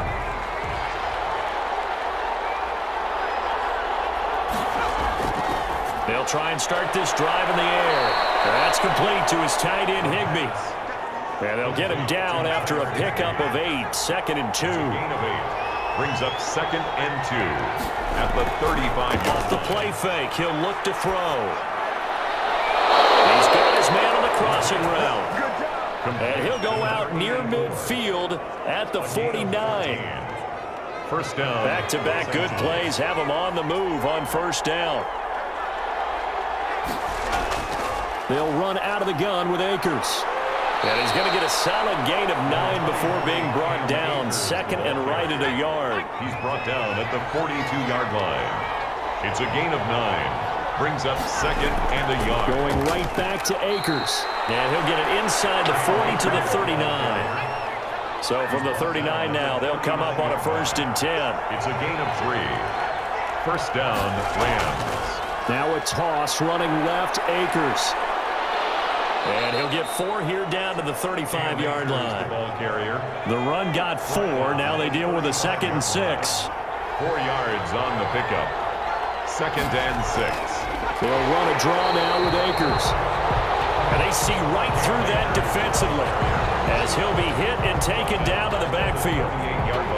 Speaker 1: They'll try and start this drive in the air. That's complete to his tight end, Higbee. And they'll get him down after a pickup of 8, 2nd and 2.
Speaker 3: Gain of 8. Brings up 2nd and 2 at the 35-yard line.
Speaker 1: The play fake. He'll look to throw. He's got his man on the crossing route. And he'll go out near midfield at the 49.
Speaker 3: First down.
Speaker 1: Back-to-back good plays have him on the move on first down. They'll run out of the gun with Akers. And he's going to get a solid gain of 9 before being brought down. 2nd and right at a yard.
Speaker 3: He's brought down at the 42-yard line. It's a gain of 9. Brings up 2nd and a yard.
Speaker 1: Going right back to Akers. And he'll get it inside the 40 to the 39. So from the 39 now, they'll come up on a 1st and 10.
Speaker 3: It's a gain of 3. First down, Rams.
Speaker 1: Now a toss running left, Akers. And he'll get 4 here down to the 35-yard line.
Speaker 3: The ball carrier.
Speaker 1: The run got 4. Now they deal with a 2nd and 6.
Speaker 3: 4 yards on the pickup. 2nd and 6.
Speaker 1: They'll run a draw now with Akers. And they see right through that defensively as he'll be hit and taken down to the backfield.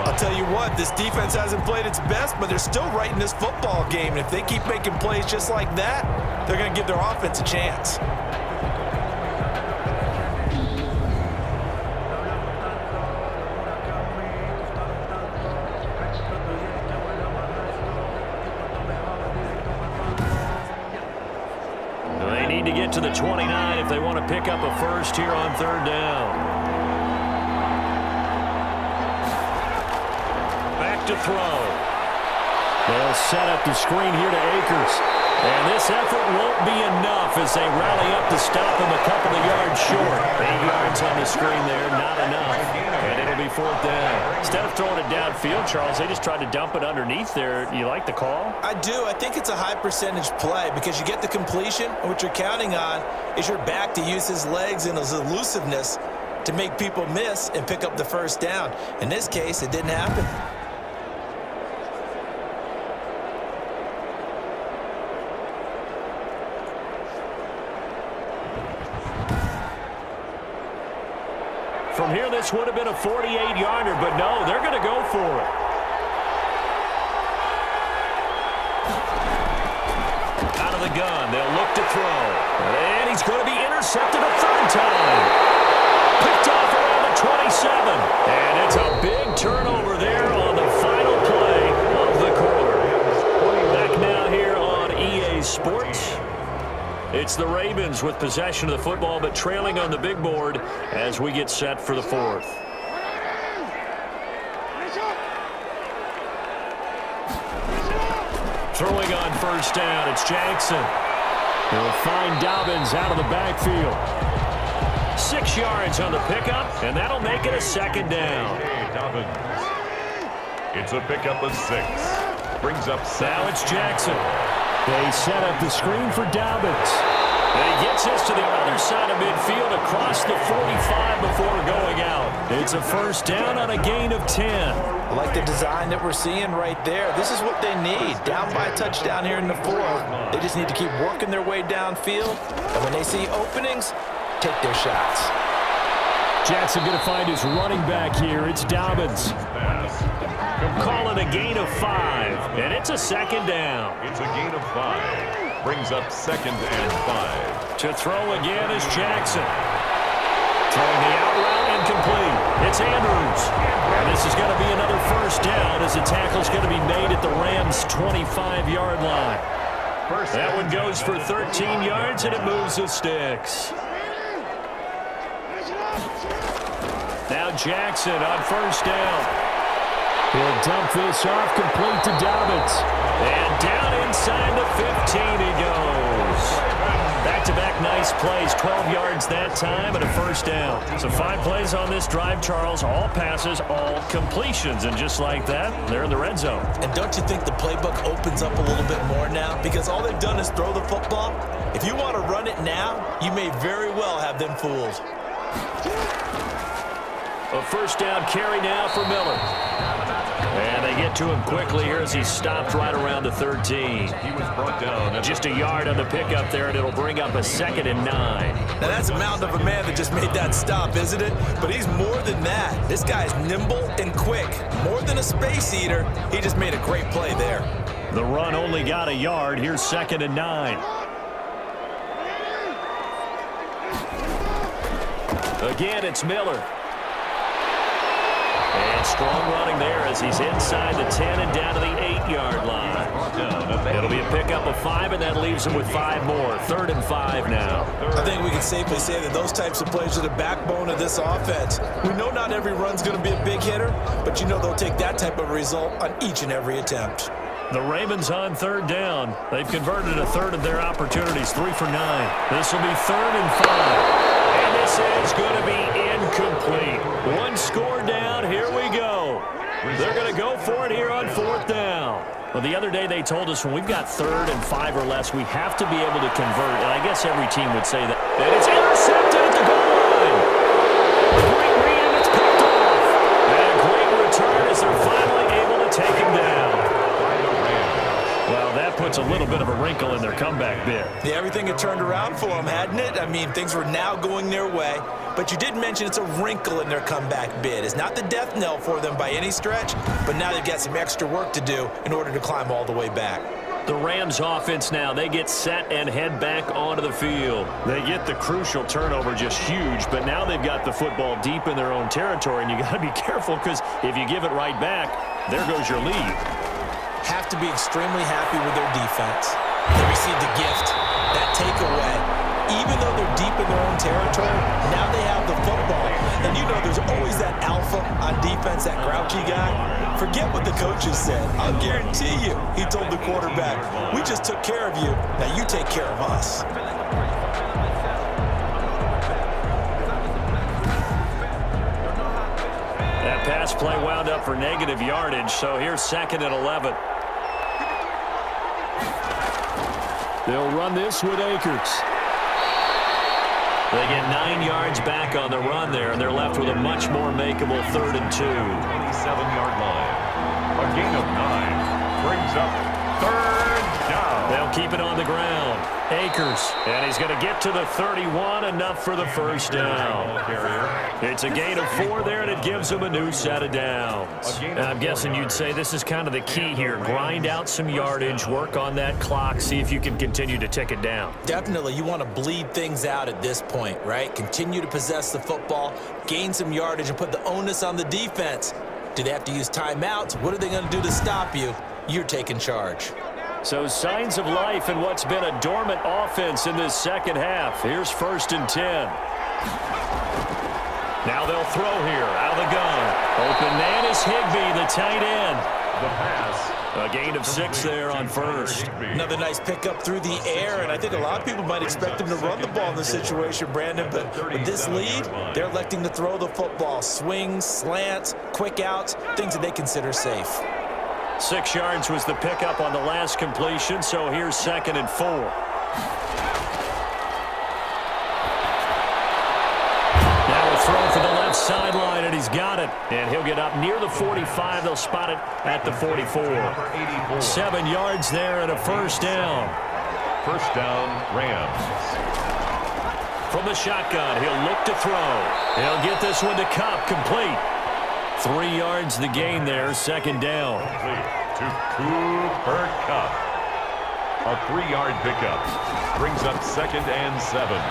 Speaker 2: I'll tell you what, this defense hasn't played its best, but they're still right in this football game. And if they keep making plays just like that, they're going to give their offense a chance.
Speaker 1: it to the 29 if they want to pick up a first here on third down. Back to throw. They'll set up the screen here to Akers. And this effort won't be enough as they rally up to stop him a couple of yards short. 8 yards on the screen there, not enough. And it'll be fourth down. Instead of throwing it downfield, Charles, they just tried to dump it underneath there. You like the call?
Speaker 2: I do. I think it's a high percentage play because you get the completion, and what you're counting on is your back to use his legs and his elusiveness to make people miss and pick up the first down. In this case, it didn't happen.
Speaker 1: From here, this would have been a 48-yarder, but no, they're going to go for it. Out of the gun, they'll look to throw. And he's going to be intercepted a third time. Picked off around the 27. And it's a big turnover there on the final play of the quarter. Back now here on EA Sports. It's the Ravens with possession of the football, but trailing on the big board as we get set for the fourth. Throwing on first down, it's Jackson. He'll find Dobbins out of the backfield. 6 yards on the pickup, and that'll make it a second down.
Speaker 3: Dobbins. It's a pickup of 6. Brings up 7.
Speaker 1: Now it's Jackson. They set up the screen for Dobbins. And he gets this to the other side of midfield across the 45 before going out. It's a first down on a gain of 10.
Speaker 2: I like the design that we're seeing right there. This is what they need. Down by a touchdown here in the fourth. They just need to keep working their way downfield. And when they see openings, take their shots.
Speaker 1: Jackson going to find his running back here. It's Dobbins. Calling a gain of 5, and it's a second down.
Speaker 3: It's a gain of 5. Brings up 2nd and 5.
Speaker 1: To throw again is Jackson. Throwing the out route incomplete. It's Andrews. And this is going to be another first down as the tackle's going to be made at the Rams' 25-yard line. That one goes for 13 yards, and it moves the sticks. Now Jackson on first down. He'll dump this off complete to Dobbins. And down inside the 15 he goes. Back-to-back nice plays, 12 yards that time and a first down. So 5 plays on this drive, Charles. All passes, all completions. And just like that, they're in the red zone.
Speaker 2: And don't you think the playbook opens up a little bit more now? Because all they've done is throw the football. If you want to run it now, you may very well have them fooled.
Speaker 1: A first down carry now for Miller. And they get to him quickly here as he stopped right around the 13.
Speaker 3: He was brought down.
Speaker 1: Just a yard on the pickup there, and it'll bring up a 2nd and 9.
Speaker 2: Now that's a mountain of a man that just made that stop, isn't it? But he's more than that. This guy's nimble and quick. More than a space eater, he just made a great play there.
Speaker 1: The run only got a yard. Here's 2nd and 9. Again, it's Miller. And strong running there as he's inside the 10 and down to the 8-yard line. It'll be a pickup of 5, and that leaves him with 5 more. 3rd and 5 now.
Speaker 2: I think we can safely say that those types of plays are the backbone of this offense. We know not every run's going to be a big hitter, but you know they'll take that type of result on each and every attempt.
Speaker 1: The Ravens on 3rd down. They've converted a third of their opportunities, 3 for 9. This will be 3rd and 5. And this is going to be incomplete. 1 score down. Here we go. They're going to go for it here on 4th down. Well, the other day they told us when we've got 3rd and 5 or less, we have to be able to convert. And I guess every team would say that. And it's intercepted at the goal line. Great read, and it's picked off. And a great return as they're finally able to take him down. Well, that puts a little bit of a wrinkle in their comeback bid.
Speaker 2: Yeah, everything had turned around for them, hadn't it? I mean, things were now going their way. But you did mention it's a wrinkle in their comeback bid. It's not the death knell for them by any stretch, but now they've got some extra work to do in order to climb all the way back.
Speaker 1: The Rams offense now, they get set and head back onto the field. They get the crucial turnover, just huge, but now they've got the football deep in their own territory, and you got to be careful because if you give it right back, there goes your lead.
Speaker 2: Have to be extremely happy with their defense. They received the gift, that takeaway. even though they're deep in their own territory, now they have the football. And you know there's always that alpha on defense, that grouchy guy. Forget what the coaches said. I'll guarantee you, he told the quarterback, we just took care of you, now you take care of us.
Speaker 1: That pass play wound up for negative yardage, so here's 2nd and 11. They'll run this with Akers. They get 9 yards back on the run there, and they're left with a much more makeable 3rd and 2.
Speaker 3: 27-yard line. A gain of 9 brings up 3rd down.
Speaker 1: They'll keep it on the ground. Akers, and he's going to get to the 31, enough for the first down. It's a gain of 4 there, and it gives them a new set of downs. And I'm guessing you'd say this is kind of the key here. Grind out some yardage, work on that clock, see if you can continue to tick it down.
Speaker 2: Definitely, you want to bleed things out at this point, right? Continue to possess the football, gain some yardage, and put the onus on the defense. Do they have to use timeouts? What are they going to do to stop you? You're taking charge.
Speaker 1: So signs of life in what's been a dormant offense in this second half. Here's 1st and 10. Now they'll throw here out of the gun. Open man is Higbee, the tight end.
Speaker 3: The pass.
Speaker 1: A gain of 6 there on 1st.
Speaker 2: Another nice pickup through the air, and I think a lot of people might expect him to run the ball in this situation, Brandon, but with this lead, they're electing to throw the football. Swings, slants, quick outs, things that they consider safe.
Speaker 1: 6 yards was the pickup on the last completion, so here's 2nd and 4. Now a throw for the left sideline, and he's got it. And he'll get up near the 45. They'll spot it at the 44. 7 yards there and a first down.
Speaker 3: First down, Rams.
Speaker 1: From the shotgun, he'll look to throw. He'll get this one to Kupp, complete. 3 yards the gain there, 2nd down.
Speaker 3: To Cooper Kupp. A 3-yard pickup. Brings up 2nd and 7.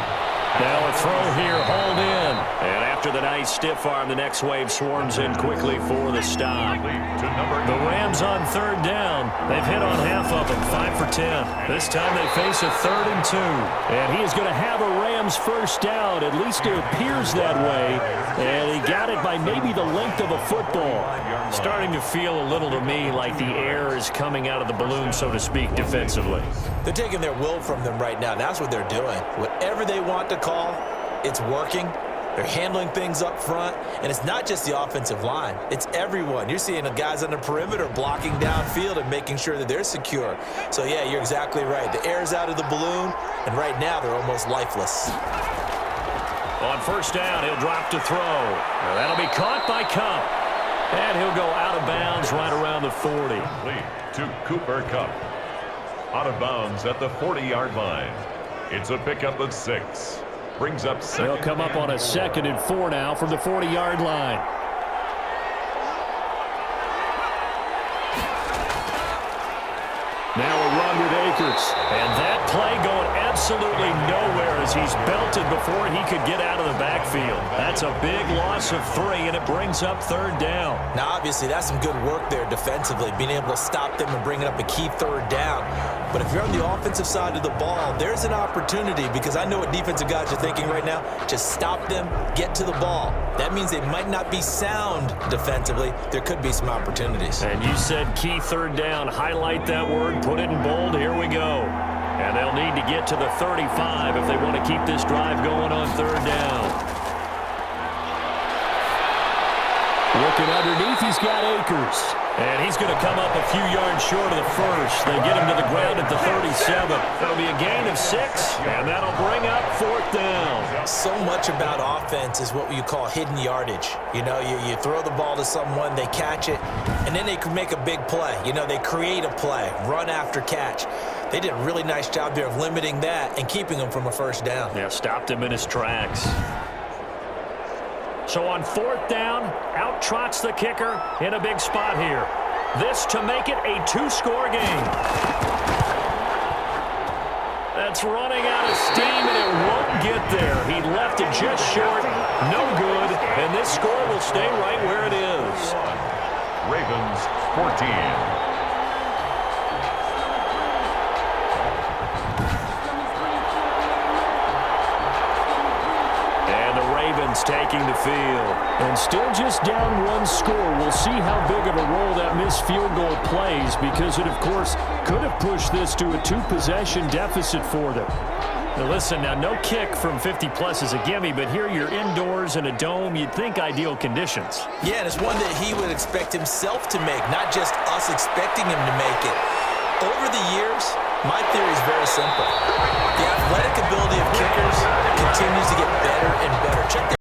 Speaker 1: Now a throw here, hauled in. And after the nice stiff arm, the next wave swarms in quickly for the stop. The Rams on 3rd down. They've hit on half of them, 5 for 10. This time they face a 3rd and 2. And he is going to have a Rams first down. At least it appears that way. And he got it by maybe the length of a football. Starting to feel a little to me like the air is coming out of the balloon, so to speak, defensively.
Speaker 2: They're taking their will from them right now. That's what they're doing. Whatever they want to call, it's working. They're handling things up front, and it's not just the offensive line. It's everyone. You're seeing the guys on the perimeter blocking downfield and making sure that they're secure. So, yeah, you're exactly right. The air's out of the balloon, and right now they're almost lifeless.
Speaker 1: On first down, he'll drop to throw. Now that'll be caught by Kupp. And he'll go out of bounds right around the 40.
Speaker 3: To Cooper Kupp. Out of bounds at the 40-yard line. It's a pickup of 6. Brings up 2nd.
Speaker 1: They'll come up on a 2nd and 4 now from the 40-yard line. Now a run with Akers. And that play going absolutely nowhere as he's belted before he could get out of the backfield. That's a big loss of 3, and it brings up 3rd down.
Speaker 2: Now, obviously, that's some good work there defensively, being able to stop them and bringing up a key 3rd down. But if you're on the offensive side of the ball, there's an opportunity, because I know what defensive guys are thinking right now. Just stop them, get to the ball. That means they might not be sound defensively. There could be some opportunities.
Speaker 1: And you said key 3rd down. Highlight that word, put it in bold. Here we go. And they'll need to get to the 35 if they want to keep this drive going on 3rd down. Looking underneath, he's got Akers. And he's going to come up a few yards short of the first. They get him to the ground at the 37. That'll be a gain of 6, and that'll bring up 4th down.
Speaker 2: So much about offense is what you call hidden yardage. You know, you throw the ball to someone, they catch it, and then they can make a big play. You know, they create a play, run after catch. They did a really nice job there of limiting that and keeping him from a first down.
Speaker 1: Yeah, stopped him in his tracks. So on 4th down, out trots the kicker in a big spot here. This to make it a 2-score game. That's running out of steam, and it won't get there. He left it just short, no good, and this score will stay right where it is.
Speaker 3: Ravens 14.
Speaker 1: taking the field. And still just down one score. We'll see how big of a role that missed field goal plays because it, of course, could have pushed this to a 2-possession deficit for them. Now listen, now no kick from 50-plus is a gimme, but here you're indoors in a dome. You'd think ideal conditions.
Speaker 2: Yeah, and it's one that he would expect himself to make, not just us expecting him to make it. Over the years, my theory is very simple. The athletic ability of kickers continues to get better and better. Check